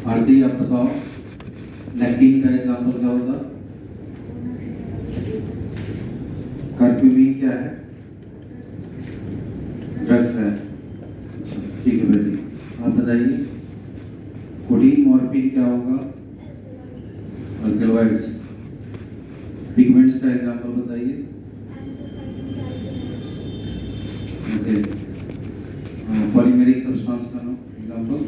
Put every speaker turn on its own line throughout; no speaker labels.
आरती आप बताओ, लैक्टीन का एग्जाम्पल क्या होगा? कर्क्यूमिन क्या है? ड्रग्स है। ठीक है बेटी, आप बताइए कोडीन मॉर्फिन क्या होगा? अल्कलॉइड्स। पिगमेंट्स का एग्जाम्पल बताइए। ओके, पॉलीमेरिक सब्सटेंस का example?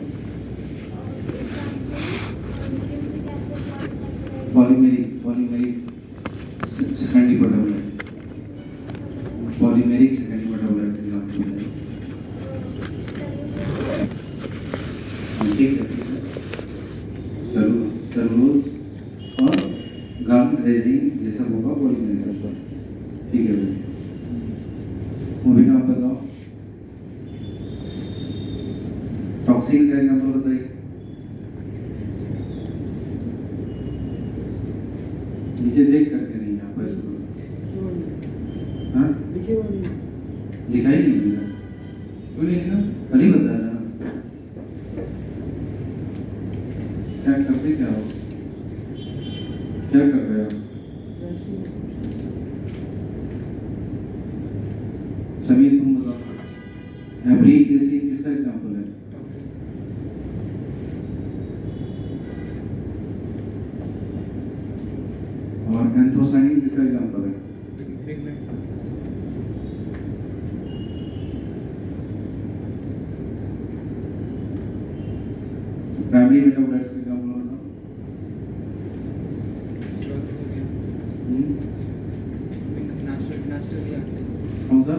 Polymeric secondary metabolite, polymeric secondary metabolite का एग्जाम्पल है। ठीक है, सेलुलोज और गम रेजिन ये सब होगा पॉलीमेरिक सब्सटेंस। ठीक है बेटा, मूवी नाम बताओ। टॉक्सिन का एग्जाम्पल बताइए। नीचे देख करके नहीं, यहाँ पर हाँ लिखा ही नहीं मिला। क्यों नहीं लिखा? कल ही बताया था ना। क्या करते क्या हो, क्या कर रहे हो? समीर तुम बताओ, एब्रीन एसिड किसका एग्जाम्पल है? और एंथोसाइनिन किसका एग्जाम्पल है? प्राइमरी मेटाबोलाइट्स का एग्जाम्पल बताओ। कौन सा?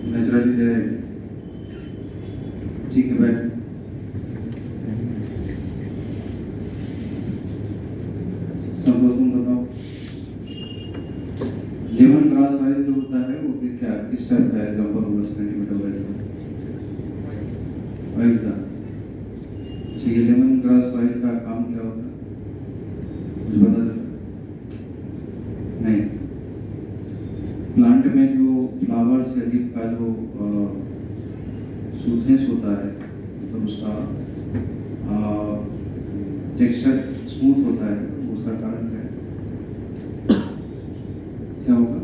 Naturally derived. ठीक है बैठ। तुम बताओ, लेमन ग्रास ऑयल जो होता है वो क्या किस टाइप का एग्जाम्पल होगा सेकेंडरी मेटाबोलाइट का? ऑयल का। ठीक है, लेमन ग्रास ऑयल का काम क्या होता है, कुछ पता चला? नहीं। प्लांट में जो फ्लावर्स या लीफ का जो स्मूथनेस होता है, मतलब उसका टेक्सचर स्मूथ होता है, उसका कारण क्या है? क्या होगा?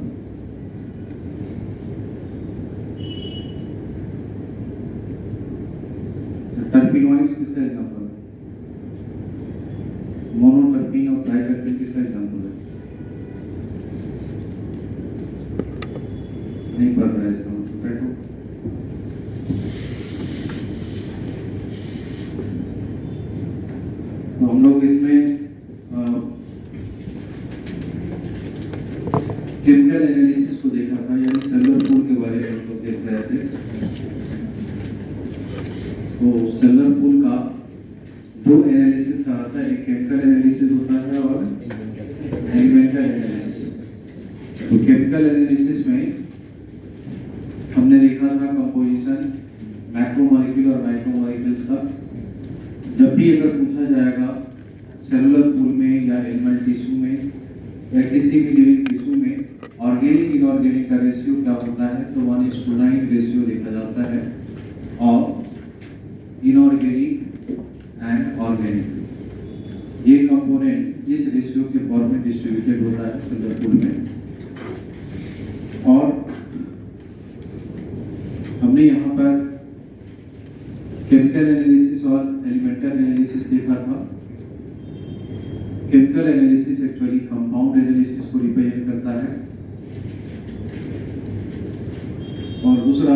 टर्पिनॉइड्स किसका एग्जांपल है? मोनोटर्पिन और ट्राइटर्पिन किसका एग्जांपल है? नहीं पढ़ रहा है इसका मतलब, बैठो। तो हम लोग इसमें केमिकल एनालिसिस को देखा था, यानी सेलुलर पूल के बारे में हम लोग देख रहे थे। तो सेलुलर पूल का दो एनालिसिस कहा था, एक केमिकल एनालिसिस होता है और एलिमेंटल एनालिसिस। तो केमिकल एनालिसिस में हमने देखा था कंपोजिशन, मैक्रोमोलेक्यूल और माइक्रोमोलेक्यूल्स का। जब भी अगर पूछा जाएगा सेलुलर पूल में या एनिमल टिश्यू में या किसी भी लिविंग टिश्यू में ऑर्गेनिक इनऑर्गेनिक का रेशियो क्या होता है, तो 1:9 रेशियो देखा जाता है। और इनऑर्गेनिक एंड ऑर्गेनिक ये कंपोनेंट इस रेशियो के फॉर्म में डिस्ट्रीब्यूटेड होता है सेलुलर पूल में। और हमने यहाँ पर केमिकल एनालिसिस और एलिमेंटल एनालिसिस देखा था। Chemical analysis actually compound analysis को रिप्रेजेंट करता है और दूसरा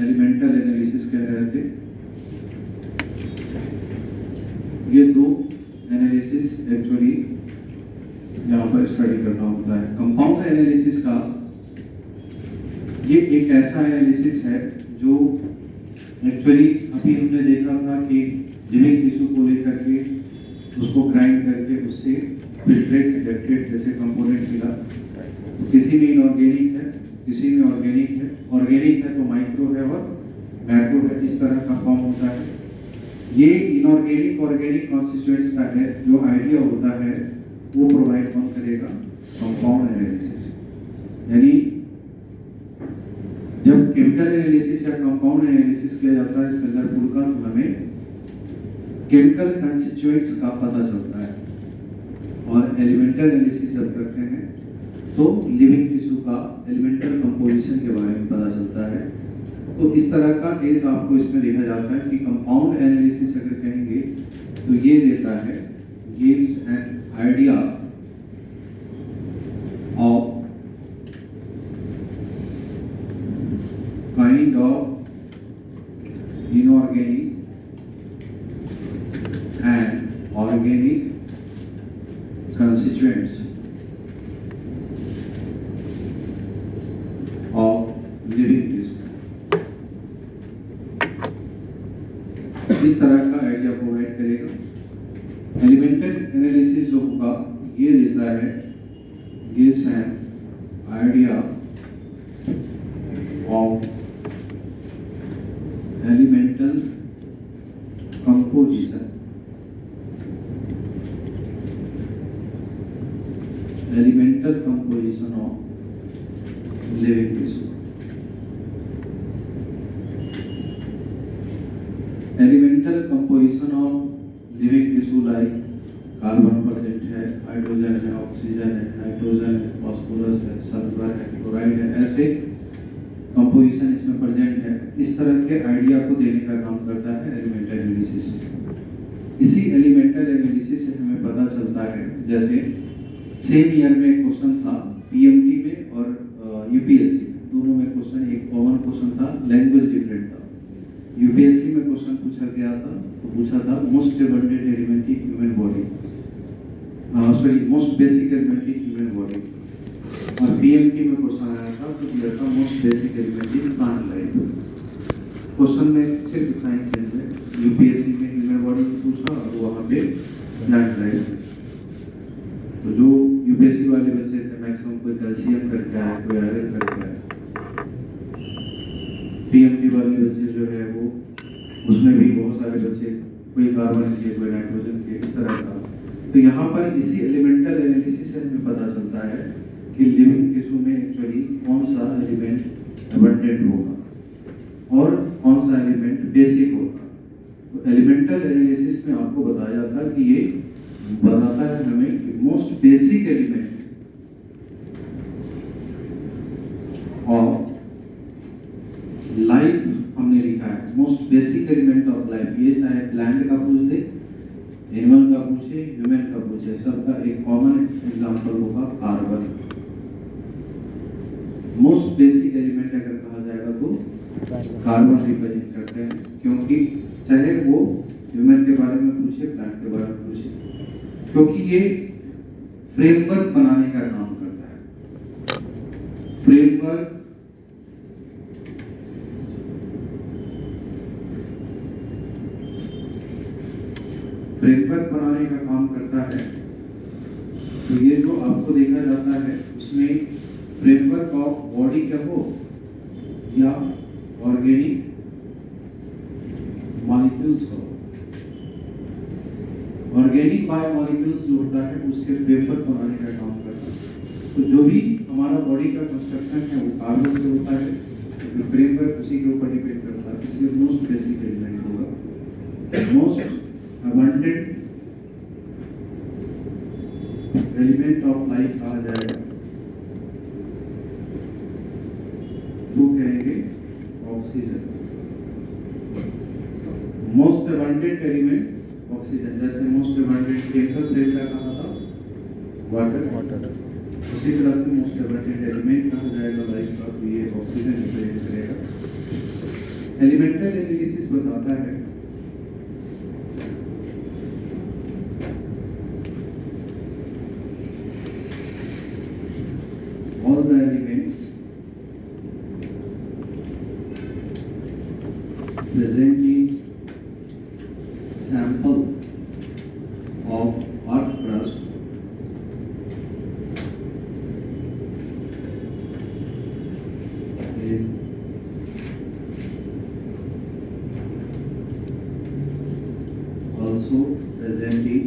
एलिमेंटल एनालिसिस कह रहे थे। ये दो एनालिसिस एक्चुअली यहाँ पर स्टडी करना होता है। कंपाउंड एनालिसिस का ये एक ऐसा एनालिसिस है जो एक्चुअली अभी हमने देखा था कि लिविंग टिश्यू को लेकर के उसको ग्राइंड करके उससे फिल्ट्रेट, इंजेक्टेड जैसे कंपोनेंट मिला। तो किसी में इनऑर्गेनिक है, किसी में ऑर्गेनिक है। ऑर्गेनिक है तो माइक्रो है और मैक्रो है, इस तरह का फॉर्म होता है। ये इनऑर्गेनिक ऑर्गेनिक कॉन्स्टिट्यूएंट्स का है जो आइडिया होता है वो प्रोवाइड कौन करेगा? Compound analysis. यानी जब केमिकल एनालिसिस या कंपाउंड एनालिसिस किया जाता है सेलुलर पूल का, तो हमें केमिकल कॉन्स्टिट्यूएंट्स का पता चलता है। और एलिमेंटल एनालिसिस जब करते हैं तो लिविंग टिश्यू का एलिमेंटल कंपोजिशन के बारे में पता चलता है। तो इस तरह का केस आपको इसमें देखा जाता है कि कंपाउंड एनालिसिस अगर कहेंगे तो ये देता है, gives an idea of kind of inorganic and organic constituents of living tissue। इस तरह का आइडिया प्रोवाइड करेगा। एलिमेंटल एनालिसिस जो होगा ये देता है, gives an idea of elemental composition, elemental composition of living tissue। Elemental composition of living tissue like carbon present है, हाइड्रोजन है, ऑक्सीजन है, नाइट्रोजन है, फास्फोरस है, सल्फर है, क्लोराइड है, ऐसे कंपोजिशन इसमें प्रेजेंट है। इस तरह के आइडिया को देने का काम करता है एलिमेंटल एनालिसिस। इसी एलिमेंटल एनालिसिस से हमें पता चलता है, जैसे सेम ईयर में क्वेश्चन था पीएमटी में और यूपीएससी में, दोनों में क्वेश्चन एक कॉमन क्वेश्चन था, लैंग्वेज डिफरेंट था। यूपीएससी में क्वेश्चन पूछा गया था तो पूछा था most abundant element in human body, most basic element in human body. और पीएमटी में क्वेश्चन आया था तो दिया था most basic element in plant life. Question में सिर्फ इतना ही चेंज है, यूपीएससी में ह्यूमन बॉडी पूछा और वहाँ पे प्लांट लाइफ। तो जो यूपीएससी वाले बच्चे थे मैक्सिमम कोई कैल्शियम करके आया, कोई आयरन करके आया। पीएमटी वाले बच्चे जो है वो उसमें भी बहुत सारे बच्चे, कोई कार्बन के, कोई नाइट्रोजन के, इस तरह का। तो यहाँ पर इसी एलिमेंटल एनालिसिस से हमें पता चलता है कि लिविंग टिश्यू में एक्चुअली कौन सा एलिमेंट एबंडेंट होगा और कौन सा एलिमेंट बेसिक होगा। तो एलिमेंटल एनालिसिस में आपको बताया जाता है कि ये बताता है हमें कि most basic element of life हमने लिखा है, most basic element of life. ये चाहे प्लांट का पूछ दे, एनिमल का पूछे, ह्यूमन का पूछे, सबका एक कॉमन एग्जांपल होगा कार्बन। मोस्ट बेसिक एलिमेंट अगर कहा जाएगा तो कार्बन रिप्रेजेंट करते हैं, क्योंकि चाहे वो ह्यूमन के बारे में पूछे, प्लांट के बारे में पूछे, क्योंकि ये फ्रेमवर्क बनाने का काम करता है। फ्रेमवर्क बनाने का काम करता है। तो ये जो आपको देखा जाता है उसमें फ्रेमवर्क ऑफ बॉडी क्या हो या ऑर्गेनिक मॉलिक्यूल्स हो। ऑर्गेनिक बायोमॉलिक्यूल्स जो होता है उसके फ्रेमवर्क बनाने का काम करता है। तो जो भी हमारा बॉडी का कंस्ट्रक्शन है वो कार्बन से होता है, तो फ्रेमवर्क उसी के ऊपर डिपेंड करता है, इसलिए मोस्ट बेसिक एलिमेंट होगा। Most abundant element of life कहा जाएगा तो कहेंगे oxygen. Most abundant element oxygen, जैसे मोस्ट अबंडेंट केमिकल सेल का कहा था वाटर, उसी तरह से मोस्ट अबंडेंट एलिमेंट कहा जाएगा लाइफ का, तो ये ऑक्सीजन रिप्रेजेंट करेगा। एलिमेंटल एनालिसिस बताता है all the elements present in sample of earth crust is also present in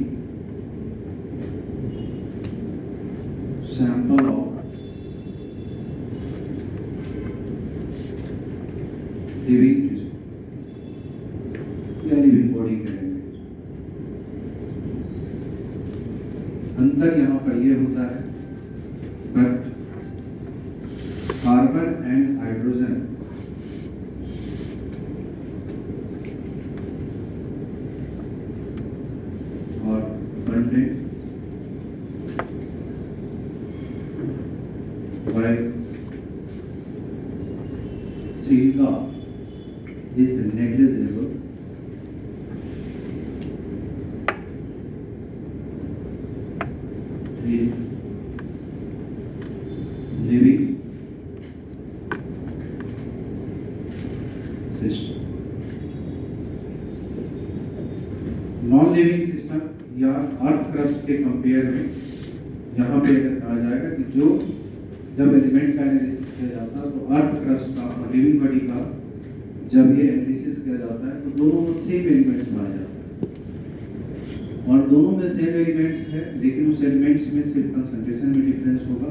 sample of living tissue या लिविंग बॉडी कहेंगे। अंतर यहाँ पर यह होता है बट कार्बन एंड हाइड्रोजन और bonded by silica is negligible in living system। Non living system या अर्थ क्रस्ट के कंपेयर में यहाँ पे अगर कहा जाएगा कि जो जब एलिमेंट का एनालिसिस किया जाता है तो अर्थ क्रस्ट का और लिविंग बॉडी का जब ये एनालिसिस किया जाता है तो दोनों में सेम एलिमेंट्स पाए जाते हैं और दोनों में सेम एलिमेंट्स है, लेकिन उस एलिमेंट्स में सिर्फ कंसंट्रेशन में डिफरेंस होगा।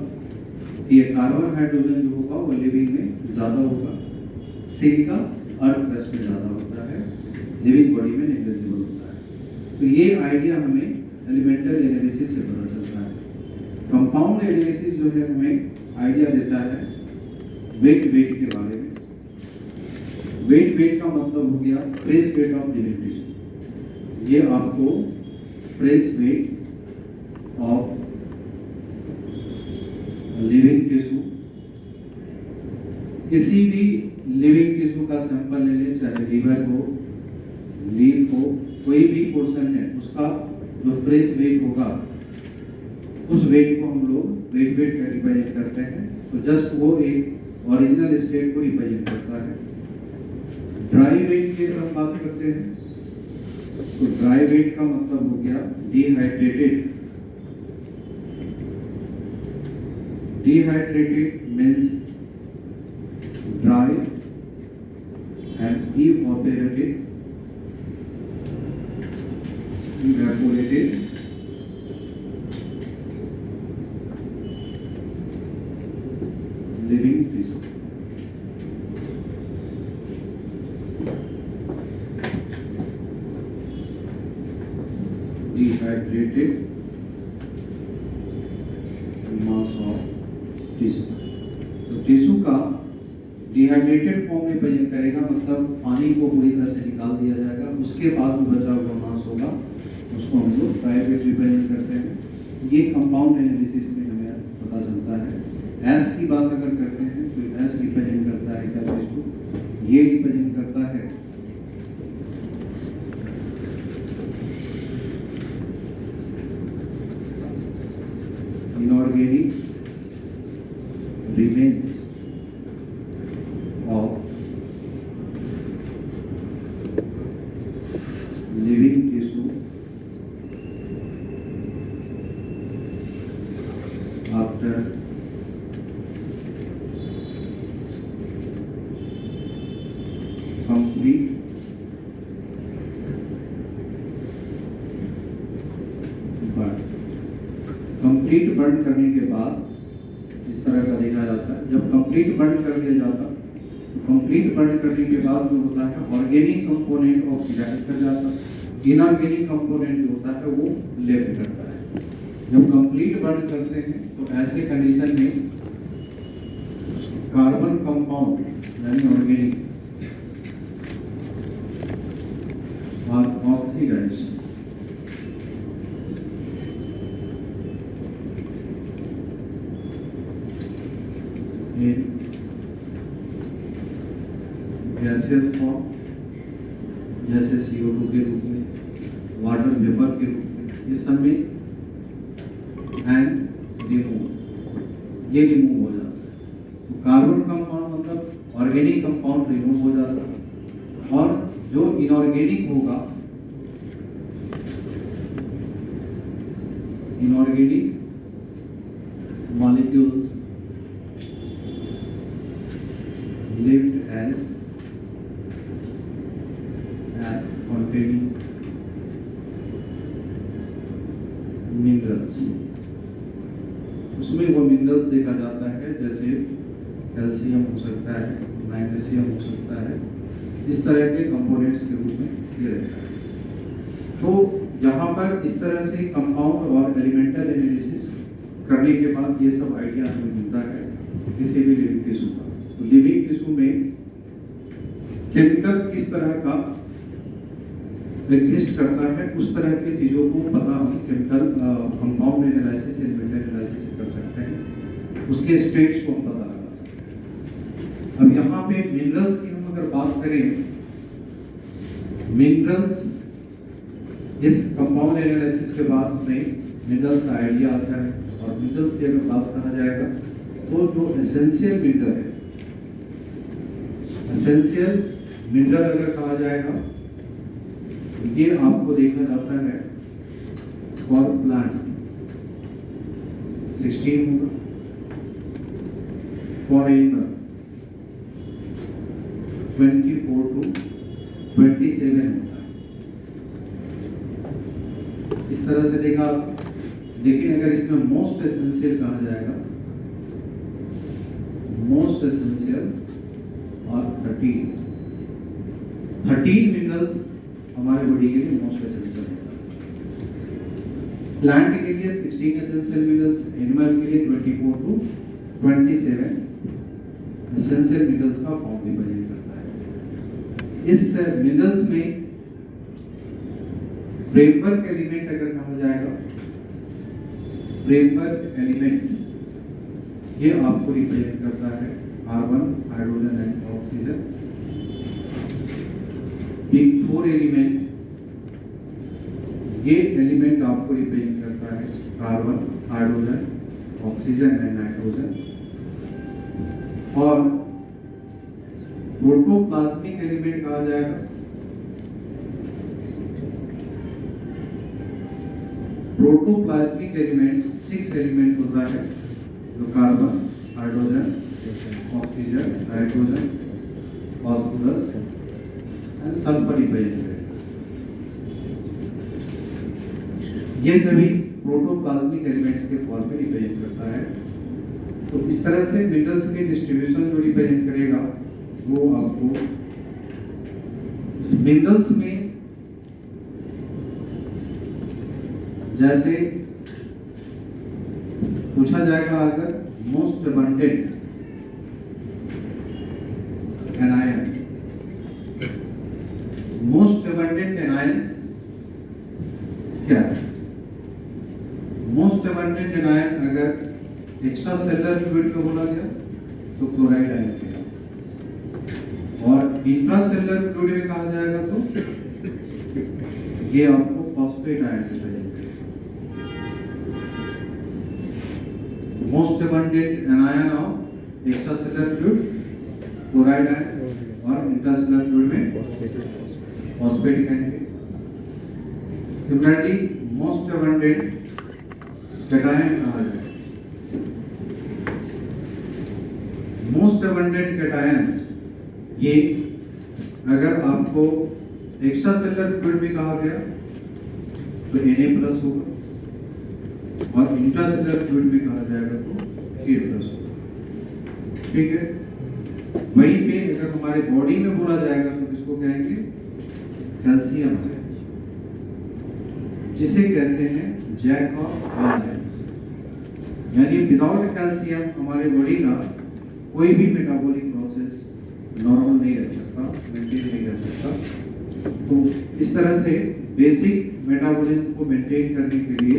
ये कार्बन हाइड्रोजन जो होगा वो लिविंग में ज़्यादा होगा, सिलिका अर्थ क्रस्ट में ज़्यादा होता है, लिविंग बॉडी में नेग्लिजिबल होता है। तो ये आइडिया हमें एलिमेंटल एनालिसिस से पता चलता है। कंपाउंड एनालिसिस जो है हमें आइडिया देता है वेट के बारे में। वेट का मतलब हो गया fresh weight of living tissue. ये आपको fresh weight of living tissue, किसी भी लिविंग टिश्यू का सैंपल ले लें, चाहे लीवर हो, लीफ हो, कोई भी पोर्शन है, उसका जो फ्रेश वेट होगा उस वेट को हम लोग वेट का रिप्रेजेंट करते हैं। तो जस्ट वो एक ओरिजिनल स्टेट को रिप्रेजेंट करता है। ड्राई वेट की हम बात करते हैं तो ड्राई वेट का मतलब हो गया dehydrated means dry and evaporated living tissue. Dehydrated mass of tissue. तो टिश्यू का डिहाइड्रेटेड फॉर्म में प्रेजेंट करेगा, मतलब पानी को पूरी तरह से निकाल दिया जाएगा, उसके बाद में बचा हुआ मास होगा, उसको हम लोग ड्राई वेट रिप्रेजेंट करते हैं। ये कंपाउंड एनालिसिस में हमें पता चलता है। एस की बात अगर करते हैं तो एस रिप्रेजेंट करता है क्या टिश्यू, ये रिप्रेजेंट करता है inorganic remains of living tissue after complete burn। Complete burn करने के बाद इस तरह का देखा जाता है। जब कंप्लीट बर्न कर दिया जाता तो कंप्लीट बर्न करने के बाद जो होता है ऑर्गेनिक कंपोनेंट ऑक्सीडाइज कर जाता है, इनऑर्गेनिक कंपोनेंट जो होता है वो लेफ्ट करता है। जब कंप्लीट बर्न करते हैं तो ऐसे कंडीशन में कार्बन कंपाउंड यानी ऑर्गेनिक और ऑक्सीडाइज गैसेस फॉर्म, जैसे CO2 के रूप में, वाटर वेपर के रूप में, इस सब में एंड रिमूव, ये रिमूव हो जाता है। तो कार्बन कंपाउंड मतलब ऑर्गेनिक कंपाउंड रिमूव हो जाता है और जो इनऑर्गेनिक होगा, इनऑर्गेनिक मॉलिक्यूल्स मिनरल्स देखा जाता है, जैसे कैल्शियम हो सकता है, मैग्नीशियम हो सकता है, इस तरह के कंपोनेंट्स के रूप में ये रहता है। तो यहाँ पर इस तरह से कंपाउंड और एलिमेंटल एनालिसिस करने के बाद ये सब आइडिया हमें मिलता है किसी भी लिविंग टिश्यू का। तो लिविंग टिश्यू में केमिकल किस तरह का एग्जिस्ट करता है, उस तरह की चीज़ों को पता हम chemical compound analysis, elemental analysis से कर सकते हैं, उसके स्टेट्स को हम पता लगा सकते हैं। अब यहाँ पे मिनरल्स की हम अगर बात करें, मिनरल्स इस कंपाउंड एनालिसिस के बाद में मिनरल्स का आइडिया आता है। और मिनरल्स की अगर बात कहा जाएगा तो जो एसेंशियल मिनरल है, एसेंशियल मिनरल अगर कहा जाएगा, ये आपको देखा जाता है फॉर प्लांट 16 होगा, फॉर एनिमल 24 to 27 होता है। इस तरह से देखा। लेकिन अगर इसमें मोस्ट एसेंशियल कहा जाएगा, मोस्ट एसेंशियल और 13 मिनरल्स हमारे बॉडी के लिए मोस्ट एसेंशियल होता है। प्लांट के लिए 16 एसेंशियल मिनरल्स, एनिमल के लिए 24 to 27 एसेंशियल मिनरल्स का फॉर्म रिप्रेजेंट करता है। इस मिनरल्स में फ्रेमवर्क एलिमेंट अगर कहा जाएगा, फ्रेमवर्क एलिमेंट ये आपको रिप्रेजेंट करता है carbon, hydrogen and oxygen. Big 4 element, ये एलिमेंट आपको रिप्रेजेंट करता है carbon, hydrogen, oxygen and nitrogen. और प्रोटोप्लाज्मिक एलिमेंट कहा जाएगा, प्रोटोप्लाज्मिक एलिमेंट्स 6 एलिमेंट होता है, जो carbon, hydrogen, oxygen, nitrogen, phosphorus and sulphur represent करेगा। ये सभी प्रोटोप्लाज्मिक एलिमेंट्स के फॉर्म में रिप्रेजेंट करता है। तो इस तरह से मिनरल्स के डिस्ट्रीब्यूशन जो रिप्रेजेंट करेगा वो आपको इस मिनरल्स में, जैसे पूछा जाएगा अगर most abundant anion, most abundant anions क्या है? मोस्ट अबंडेंट एनायन अगर एक्स्ट्रा सेलुलर फ्लूइड का बोला गया तो क्लोराइड आयन है, और इंट्रा सेलुलर फ्लूइड में कहा जाएगा तो ये आपको फॉस्फेट आयन से most abundant anion of extracellular fluid chloride ion, और इंट्रासेलुलर फ्लूइड में phosphatic ion. Similarly most abundant cation कहा जाए, मोस्ट अबंडेंट कैटायंस ये अगर आपको एक्स्ट्रासेलुलर फ्लूइड में कहा गया तो Na+ होगा, और इंट्रासेलुलर फ्लूइड में कहा जाएगा तो Ka+ होगा। ठीक है। वहीं पे अगर हमारे बॉडी में बोला जाएगा तो किसको कहेंगे? कैल्शियम है, जिसे कहते हैं जैक ऑफ ऑल आयंस। यानी विदाउट कैल्शियम हमारे बॉडी का कोई भी मेटाबॉलिक प्रोसेस नॉर्मल नहीं रह सकता, मेंटेन नहीं रह सकता। तो इस तरह से बेसिक मेटाबॉलिज्म को मेंटेन करने के लिए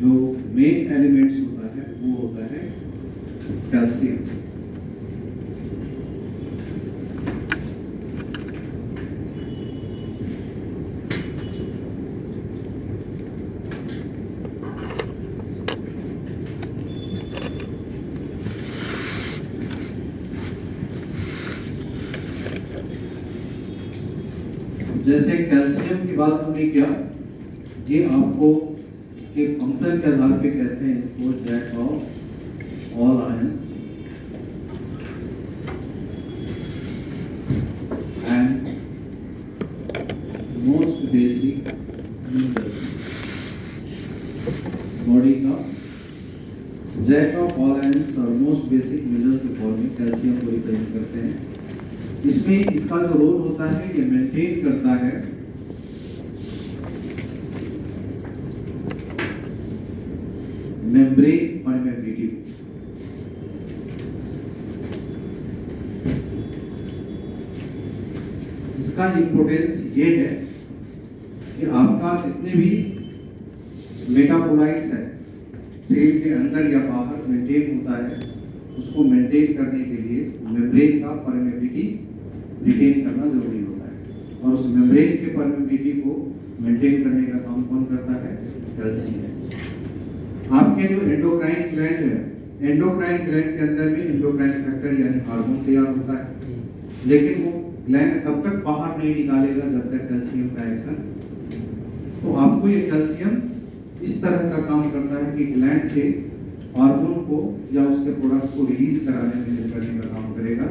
जो मेन एलिमेंट्स होता है वो होता है कैल्शियम। जैसे कैल्शियम की बात हमने किया, ये आपको इसके फंक्शन के आधार पे कहते हैं इसको jack of all ions and most basic minerals. Body का jack of all and most basic mineral के फॉर्म में कैल्शियम को रिप्रेजेंट करते हैं। इसमें इसका जो रोल होता है ये मेंटेन करता है मेम्ब्रेन परमेबिलिटी। इसका इंपोर्टेंस ये है कि आपका जितने भी मेटाबोलाइट्स है सेल के अंदर या बाहर मेंटेन होता है, उसको मेंटेन करने के लिए मेम्ब्रेन का परमेबिलिटी रिटेन करना जरूरी होता है। और उस मेम्ब्रेन के परमेबिलिटी को मेंटेन करने का काम कौन करता है? कैल्शियम। आपके जो एंडोक्राइन ग्लैंड है, एंडोक्राइन ग्लैंड के अंदर भी एंडोक्राइन फैक्टर यानी हार्मोन तैयार होता है, लेकिन वो ग्लैंड तब तक बाहर नहीं निकालेगा जब तक कैल्शियम का एक्शन। तो आपको ये कैल्शियम इस तरह का काम करता है कि ग्लैंड से हार्मोन को या उसके प्रोडक्ट को रिलीज कराने में हेल्प करने का काम करेगा।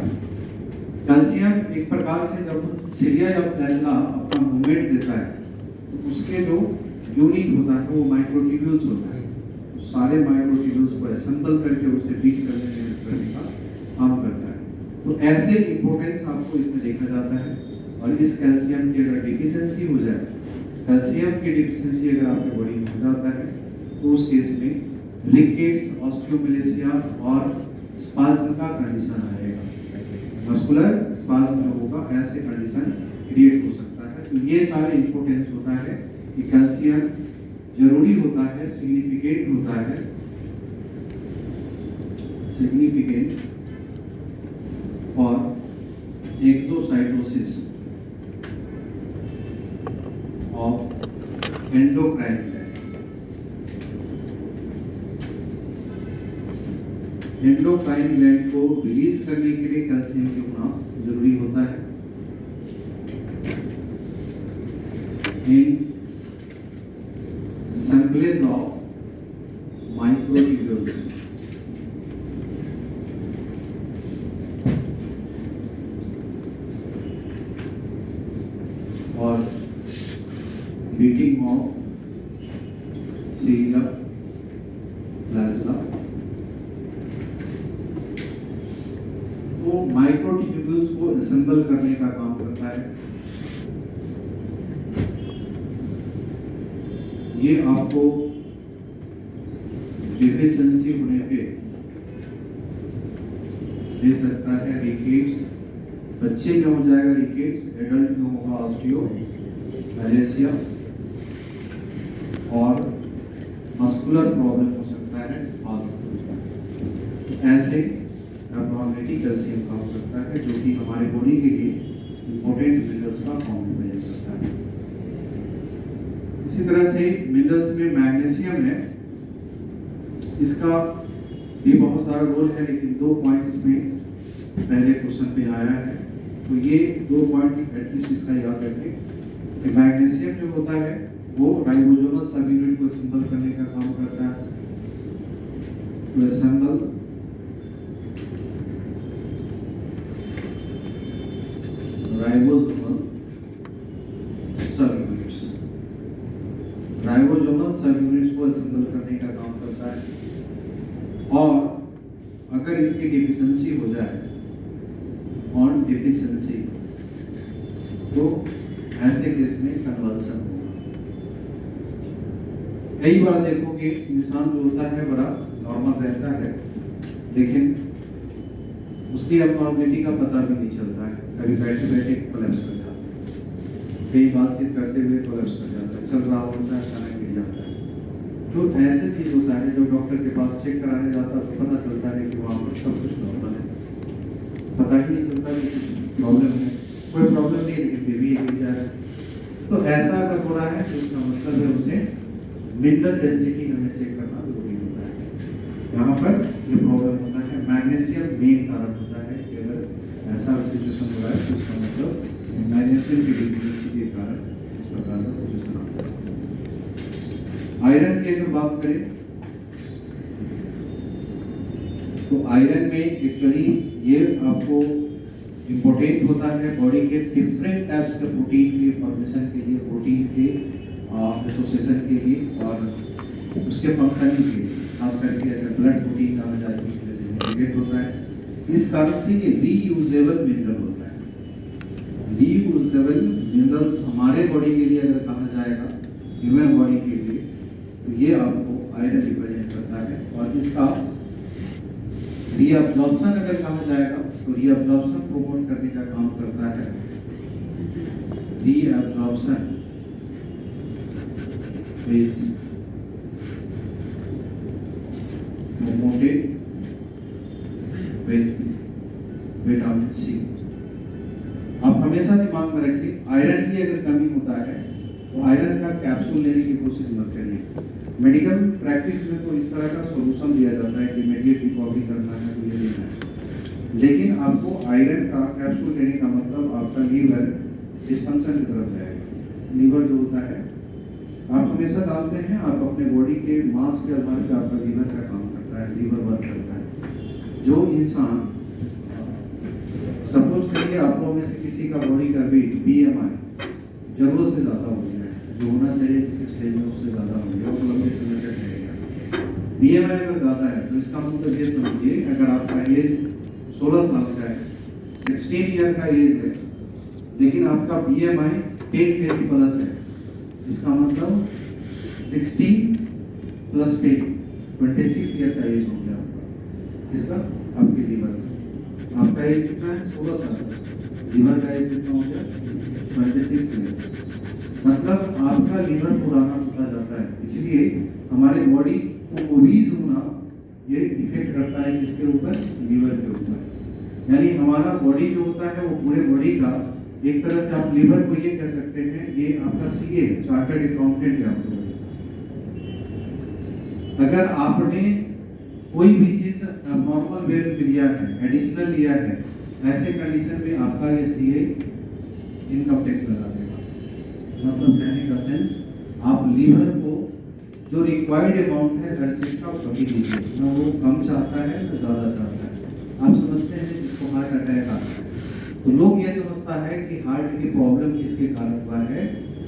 कैल्शियम एक प्रकार से जब सिलिया या फ्लैजेला अपना मूवमेंट देता है तो उसके जो यूनिट होता है वो माइक्रोट्यूब्यूल्स होता है। सारे माइक्रोट्यूब्यूल्स को असेंबल करके उसे बीट करने में हेल्प करने का काम करता है। तो ऐसे इंपॉर्टेंस आपको इसमें देखा जाता है। और इस कैल्शियम की अगर डिफिशिएंसी हो जाए, कैल्शियम की डिफिशिएंसी अगर आपकी बॉडी में हो जाता है तो उस केस में रिकेट्स, ऑस्टियोमैलेशिया और स्पाज्म का कंडीशन आएगा। मस्कुलर स्पाज्म जो होगा ऐसे कंडीशन क्रिएट हो सकता है। तो ये सारे इंपॉर्टेंस होता है कि कैल्शियम जरूरी होता है, सिग्निफिकेंट होता है, सिग्निफिकेंट और exocytosis of endocrine gland. Endocrine gland को रिलीज करने के लिए कैल्शियम की होना जरूरी होता है। इन assemblage of microtubules or beating of cilia flagella। तो माइक्रोट्यूब्यूल्स को असेंबल करने का काम करता है। ये आपको डिफिशिएंसी होने पे दे सकता है रिकेट्स, बच्चे में हो जाएगा रिकेट्स, एडल्ट में होगा ऑस्टियोमैलेशिया और मस्कुलर प्रॉब्लम हो सकता है, स्पाज्म। ऐसे एब्नॉर्मलिटी कैल्शियम का हो सकता है जो कि हमारे बॉडी के लिए इंपॉर्टेंट मिनरल्स का फॉर्म में करता है। इसी तरह से मिनरल्स में मैग्नीशियम है, इसका भी बहुत सारा रोल है, लेकिन 2 पॉइंट इसमें पहले क्वेश्चन पे आया है। तो ये 2 पॉइंट एटलीस्ट इसका याद रखें कि मैग्नीशियम जो होता है वो राइबोसोमल सब यूनिट को असेंबल करने का काम करता है। तो असेंबल राइबोसोमल सब यूनिट्स, राइबोसोमल सब यूनिट्स को असेंबल करने का काम करता है। और अगर इसकी डिफिशिएंसी हो जाए, ऑन डिफिशिएंसी, तो ऐसे केस में कन्वल्सन होगा। कई बार देखोगे इंसान जो होता है बड़ा नॉर्मल रहता है, लेकिन उसकी एब्नॉर्मलिटी का पता भी नहीं चलता है। कभी बैठे बैठे कोलैप्स कर जाता है, कई बातचीत करते हुए कोलैप्स कर जाता है, चल रहा होता है अचानक गिर जाता है। तो ऐसे चीज होता है जब डॉक्टर के पास चेक कराने जाता है तो पता चलता है कि वहाँ पर सब कुछ नॉर्मल है, पता ही नहीं चलता कि कुछ प्रॉब्लम है। कोई प्रॉब्लम नहीं है लेकिन फिर भी गिर जा रहा है। तो ऐसा अगर हो रहा है तो इसका मतलब है उसे मिनरल डेंसिटी हमें चेक करना जरूरी होता है। यहाँ पर ये प्रॉब्लम होता है, मैग्नीशियम मेन कारण होता है कि अगर ऐसा सिचुएशन हो रहा है तो इसका मतलब मैग्नीशियम की डिफिशिएंसी के कारण इस प्रकार का सिचुएशन आता है। आयरन की अगर बात करें तो आयरन में एक्चुअली ये आपको इम्पोर्टेंट होता है बॉडी के डिफरेंट टाइप्स के प्रोटीन के फॉर्मेशन के लिए, प्रोटीन के एसोसिएशन के लिए और उसके फंक्शनिंग के लिए। खास करके अगर ब्लड प्रोटीन कहा जाए तो जैसे नेगेट होता है। इस कारण से ये रीयूजेबल मिनरल होता है। रीयूजेबल मिनरल्स हमारे बॉडी के लिए अगर कहा जाएगा, ह्यूमन बॉडी के लिए, तो ये आपको आयरन रिप्रेजेंट करता है। और इसका रीअब्जॉर्प्शन अगर कहा जाएगा तो रीअब्जॉर्प्शन प्रमोट करने का काम करता है। Reabsorption is promoted with vitamin C. आप हमेशा दिमाग में रखिए, आयरन की अगर कमी होता है तो आयरन का कैप्सूल लेने की कोशिश मत करिए। मेडिकल प्रैक्टिस में तो इस तरह का सॉल्यूशन दिया जाता है कि इमीडिएट रिकवरी करना है तो ये लेना है, लेकिन आपको आयरन का कैप्सूल लेने का मतलब आपका लीवर डिस्फंक्शन की तरफ जाएगा। लीवर जो होता है, आप हमेशा जानते हैं, आप अपने बॉडी के मास के आधार पर आपका लीवर का काम करता है, लीवर वर्क करता है। जो इंसान, सपोज करिए आप लोगों में से किसी का बॉडी का वेट BMI जरूरत से ज़्यादा हो गया है, जो होना चाहिए किसी स्टेज में उससे ज़्यादा हो गया, वो लंबे समय तक रह गया। BMI अगर ज़्यादा है तो इसका मतलब ये समझिए, अगर आपका एज 16 साल का है, 16 ईयर का एज है, लेकिन आपका BMI 10 kg प्लस है, इसका मतलब 16 प्लस 10 26 ईयर का एज हो गया आपका। इसका आपके लीवर का, आपका एज कितना है? 16 साल का, लीवर का एज कितना हो गया? 26 ईयर। मतलब आपका लीवर पुराना होता जाता है। इसलिए हमारे बॉडी को ओबीज होना ये इफेक्ट करता है किसके ऊपर? लीवर के ऊपर। यानी हमारा बॉडी जो होता है वो पूरे बॉडी का, एक तरह से आप लीवर को ये कह सकते हैं, ये आपका CA चार्टर्ड अकाउंटेंट है आपको। अगर आपने कोई भी चीज नॉर्मल वे में लिया है, एडिशनल लिया है, ऐसे कंडीशन में आपका ये CA इनकम टैक्स लगा देगा। मतलब कहने का सेंस, आप लीवर को जो रिक्वायर्ड अमाउंट है हर चीज का कभी दीजिए, ना वो कम चाहता है ना ज्यादा चाहता है। आप समझते हैं जिसको हार्ट अटैक आता है तो लोग ये समझता है कि हार्ट की प्रॉब्लम किसके कारण हुआ है,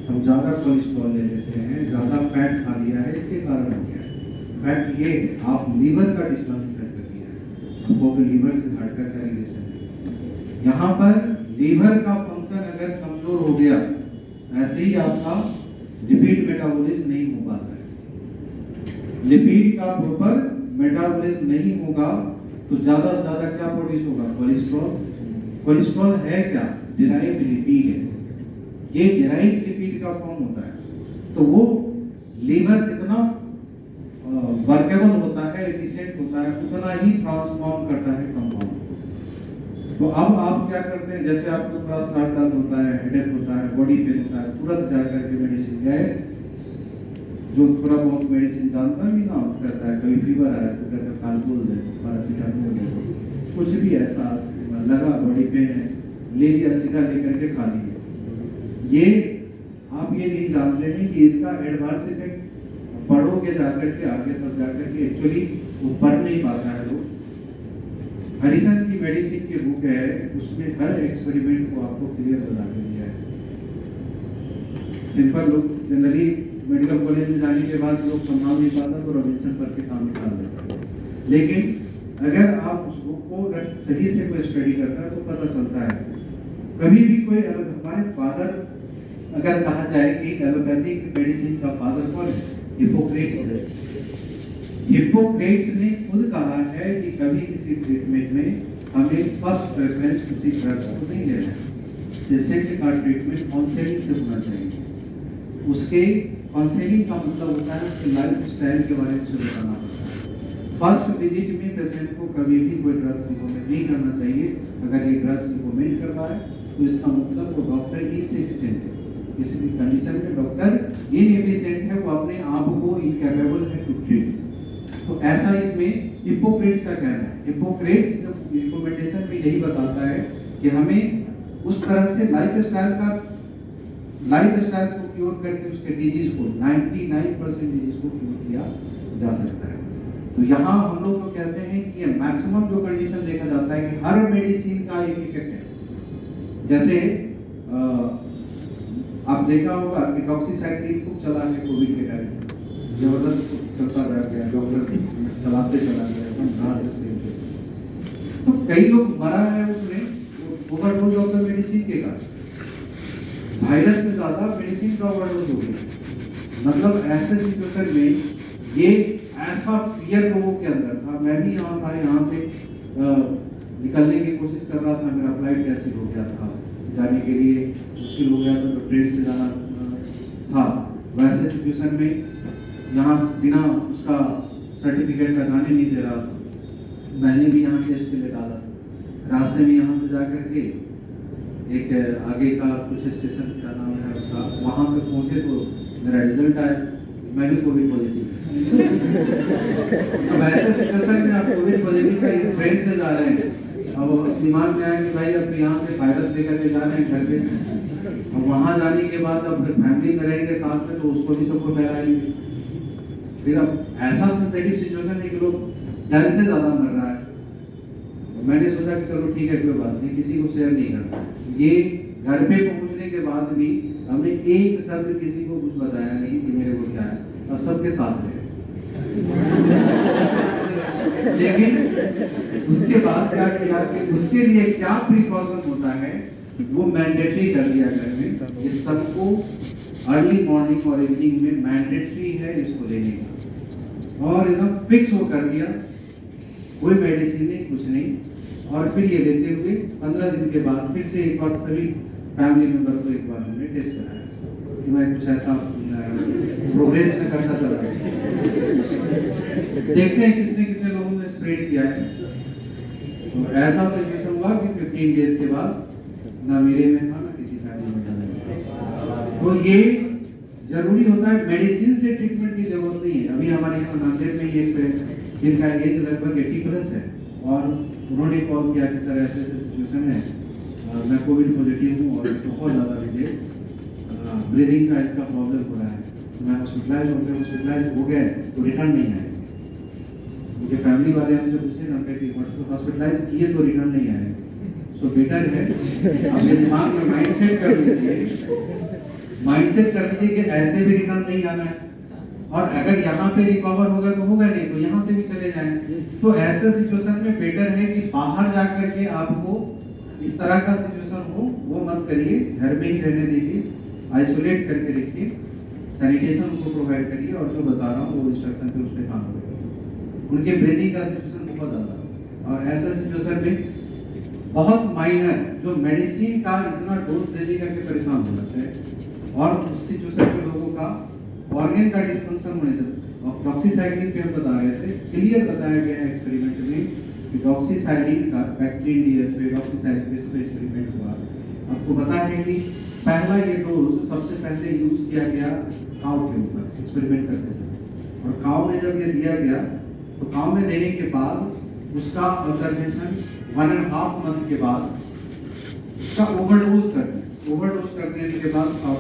हम ज़्यादा कोलेस्ट्रॉल ले लेते हैं, ज़्यादा फैट खा लिया है, इसके कारण हो गया है। फैक्ट ये है, आप लीवर का डिसफंक्शन कर दिया है। आपको कि लीवर से हार्ट का क्या रिलेशन है? यहाँ पर लीवर का फंक्शन अगर कमजोर हो गया, ऐसे ही आपका लिपिड मेटाबॉलिज्म नहीं हो पाता है। लिपिड का प्रॉपर मेटाबॉलिज्म नहीं होगा तो ज़्यादा से ज़्यादा क्या प्रोड्यूस होगा? कोलेस्ट्रॉल। कोलेस्ट्रॉल है क्या? डिराइव्ड लिपिड है। ये डिराइव्ड लिपिड का फॉर्म होता है। तो वो लीवर जितना वर्केबल होता है, एफिशिएंट होता है, उतना ही ट्रांसफॉर्म करता है कंपाउंड को। तो अब आप क्या करते हैं, जैसे आपको थोड़ा सर दर्द होता है, हेडेक होता है, बॉडी पेन होता है, तुरंत जाकर के मेडिसिन गए, जो थोड़ा बहुत मेडिसिन जानता भी ना, कहता है कभी फीवर आया तो कहता है कालपोल दे, पैरासीटामोल दे दो, कुछ भी ऐसा लगा, बॉडी पेन है, ले लिया, सीधा लेकर के खा लिया। ये आप ये नहीं जानते हैं कि इसका एडवर्स इफेक्ट पढ़ोगे जाकर के आगे, तब जाकर के एक्चुअली वो पढ़ नहीं पाता है लोग। हरिसन की मेडिसिन की बुक है, उसमें हर एक्सपेरिमेंट को आपको क्लियर बता के दिया है। सिंपल लोग जनरली मेडिकल कॉलेज में जाने के बाद लोग संभाल नहीं पाता तो रॉबिन्सन पर के काम निकाल देता है, लेकिन अगर आप उस बुक को अगर सही से कोई स्टडी करता है तो पता चलता है। कभी भी कोई हमारे फादर, अगर कहा जाए कि एलोपैथिक मेडिसिन का फादर कौन है? हिप्पोक्रेट्स है। हिप्पोक्रेट्स ने खुद कहा है कि कभी किसी ट्रीटमेंट में हमें फर्स्ट प्रेफरेंस किसी ड्रग्स को नहीं लेना है। पेशेंट का ट्रीटमेंट काउंसलिंग से होना चाहिए। उसके काउंसलिंग का मतलब होता है उसके लाइफ स्टाइल के बारे में उसे बताना पड़ता है। फर्स्ट विजिट में पेशेंट को कभी भी कोई ड्रग्स रिकमेंड नहीं करना चाहिए। अगर ये ड्रग्स रिकमेंड कर रहा है तो इसका मतलब वो डॉक्टर इनएफिशिएंट है। किसी भी कंडीशन में डॉक्टर इनएफिशिएंट है, वो अपने आप को इनकैपेबल है टू ट्रीट। तो ऐसा इसमें हिप्पोक्रेट्स का कहना है। हिप्पोक्रेट्स रिकमेंडेशन में यही बताता है कि हमें उस तरह से लाइफ स्टाइल को क्योर करके उसके डिजीज को 99% डिजीज को क्योर किया जा सकता है। तो यहाँ हम लोग तो कहते हैं कि ये मैक्सिमम जो कंडीशन देखा जाता है कि हर मेडिसिन का एक इफेक्ट है। जैसे आप देखा होगा कि डॉक्सीसाइक्लिन खूब चला है कोविड के टाइम में, जबरदस्त चलता जा गया, डॉक्टर चलाते चला गया एकदम दांत स्क्रीन पे। तो कई लोग मरा है उसमें ओवरडोज ऑफ द मेडिसिन के कारण, वायरस से ज्यादा मेडिसिन का ओवरडोज हो गया। मतलब ऐसे सिचुएशन में ये ऐसा फियर लोगों के अंदर था। मैं भी यहाँ था, यहाँ से निकलने की कोशिश कर रहा था, मेरा फ्लाइट कैंसिल हो गया था, जाने के लिए मुश्किल हो गया था, तो ट्रेन से जाना था। वैसे सिचुएशन में यहाँ बिना उसका सर्टिफिकेट का जाने नहीं दे रहा था। मैंने भी यहाँ टेस्ट के लिए डाला था। रास्ते में यहाँ से जा करके एक आगे का कुछ स्टेशन का नाम है उसका, वहाँ तक पहुँचे तो मेरा रिजल्ट आया, मैं भी कोविड पॉजिटिव। अब ऐसे सिचुएशन में आप कोविड पॉजिटिव का ट्रेन से जा रहे हैं, अब दिमाग में आया कि भाई अब यहाँ से वायरस लेकर के जा रहे हैं घर पे, अब वहाँ जाने के बाद अब फिर फैमिली में रहेंगे साथ में, तो उसको भी सबको फैलाएंगे। फिर अब ऐसा सेंसिटिव सिचुएशन है कि लोग डर से ज़्यादा मर रहा है। मैंने सोचा कि चलो ठीक है, कोई बात नहीं, किसी को शेयर नहीं करना। ये घर पे पहुँचने के बाद भी हमने एक शब्द किसी को कुछ बताया नहीं कि मेरे को क्या है, और सबके साथ रहे। लेकिन उसके बाद क्या किया कि उसके लिए क्या प्रिकॉशन होता है वो मैंडेटरी कर दिया घर में, ये सबको अर्ली मॉर्निंग और इवनिंग में मैंडेटरी है इसको लेने का, और एकदम फिक्स वो कर दिया, कोई मेडिसिन नहीं, कुछ नहीं। और फिर ये लेते हुए 15 दिन के बाद फिर से एक बार सभी फैमिली मेंबर को एक बार हमने टेस्ट कराया कि मैं कुछ ऐसा प्रोग्रेस न करता चला गया। देखते हैं कितने कितने लोगों ने स्प्रेड किया है। तो ऐसा सिचुएशन हुआ कि 15 डेज के बाद ना मेरे में था, ना किसी फैमिली में। तो ये जरूरी होता है, मेडिसिन से ट्रीटमेंट की जरूरत नहीं है। अभी हमारे यहाँ नांदेड़ में एक जिनका एज लगभग 80+ है, और उन्होंने कॉल किया कि सर ऐसे ऐसे सिचुएशन है, मैं कोविड पॉजिटिव हूँ और बहुत ज़्यादा मुझे ब्रीदिंग का इसका प्रॉब्लम हो रहा है, तो मैं हॉस्पिटलाइज हो गए तो रिटर्न नहीं आएंगे। क्योंकि फैमिली वाले हमसे पूछे ना कि हॉस्पिटलाइज किए तो रिटर्न नहीं आएंगे। सो बेटर है अपने दिमाग में माइंडसेट कर लीजिए कि ऐसे भी रिटर्न नहीं आना है, और अगर यहाँ पे रिकवर होगा तो होगा, नहीं तो यहाँ से भी चले जाएं। तो ऐसे सिचुएशन में बेटर है कि बाहर जाकर के आपको इस तरह का सिचुएशन हो वो मत करिए, घर में ही रहने दीजिए, आइसोलेट करके रखिए, सैनिटेशन उनको प्रोवाइड करिए, और जो बता रहा हूँ वो इंस्ट्रक्शन पे उस पर काम करिए। उनके ब्रीदिंग का सिचुएशन बहुत ज़्यादा, और ऐसे सिचुएशन में बहुत माइनर जो मेडिसिन का इतना डोज दे दे करके परेशान हो जाते हैं, और उस सिचुएशन में लोगों का ऑर्गन का डिस्फंक्शन होने से, और डॉक्सीसाइक्लिन पे हम बता रहे थे, क्लियर बताया गया है एक्सपेरिमेंट में कि डॉक्सीसाइक्लिन का बैक्टीरियन डीएस पे डॉक्सीसाइक्लिन पे एक्सपेरिमेंट हुआ। आपको पता है कि पहला ये डोज सबसे पहले यूज किया गया काऊ के ऊपर एक्सपेरिमेंट करते समय, और काऊ में जब ये दिया गया तो काऊ में देने के बाद उसका ऑब्जर्वेशन 1.5 मंथ के बाद उसका ओवरडोज कर देने के बाद काऊ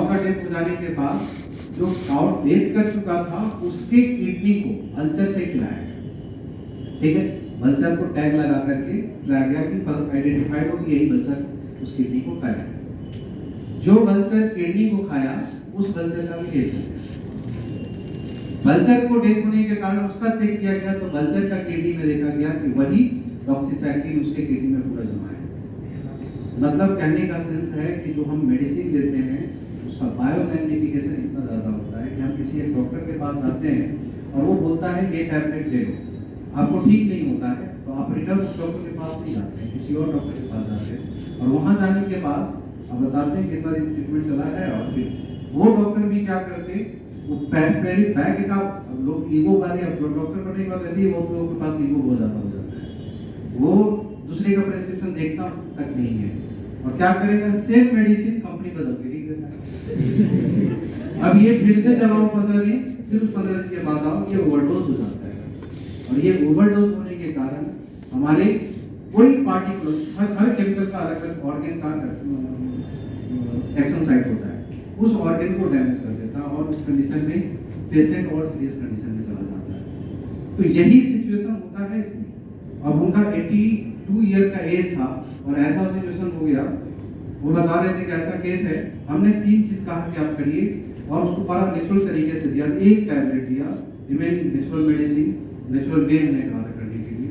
का डेथ हो जाने के बाद जो काऊ डेथ कर चुका था उसके किडनी को अल्सर से खिलाया, ठीक है, अल्सर को टैग लगा करके खिलाया गया कि आइडेंटिफाइड हो कि यही अल्सर उस किडनी को खाया। जो अल्सर किडनी को खाया उस अल्सर का भी डेथ हो गया। अल्सर को डेथ होने के कारण उसका चेक किया गया तो अल्सर का किडनी में देखा गया कि वही डॉक्सीसाइक्लिन उसके किडनी में पूरा जमा है। मतलब कहने का सेंस है कि जो हम मेडिसिन देते हैं उसका बायोमैग्निफिकेशन इतना ज़्यादा होता है कि हम किसी एक डॉक्टर के पास जाते हैं और वो बोलता है ये टैबलेट ले लो, आपको ठीक नहीं होता है तो आप रिटर्न उस डॉक्टर के पास नहीं जाते हैं, किसी और डॉक्टर के पास जाते हैं, और वहाँ जाने के बाद आप बताते हैं कितना दिन ट्रीटमेंट चला है, और फिर वो डॉक्टर भी क्या करते वो बैग का लोग ईगो वाले डॉक्टर बनने के बाद ऐसे ही बहुत लोगों के पास ईगो बहुत ज़्यादा हो जाता है, वो दूसरे का प्रेस्क्रिप्शन देखता तक नहीं है, और क्या करेगा सेम मेडिसिन कंपनी बदल के लिख देता है। अब ये फिर से चलाओ 15 दिन, फिर उस 15 दिन के बाद आओ, ये ओवरडोज हो जाता है। और ये ओवरडोज होने के कारण हमारे कोई पार्टिकुलर हर केमिकल का अलग ऑर्गन का एक्शन साइट होता है, उस ऑर्गन को डैमेज कर देता है और उस कंडीशन में पेशेंट और सीरियस कंडीशन में चला जाता है। तो यही सिचुएशन होता है इसमें। अब उनका 82 ईयर का एज था और ऐसा सिचुएशन हो गया, वो बता रहे थे कि ऐसा केस है, हमने 3 चीज कहा कि आप करिए, और उसको बड़ा नेचुरल तरीके से दिया, एक टैबलेट दिया, remaining natural medicine, natural way हमने कहा था करने के लिए,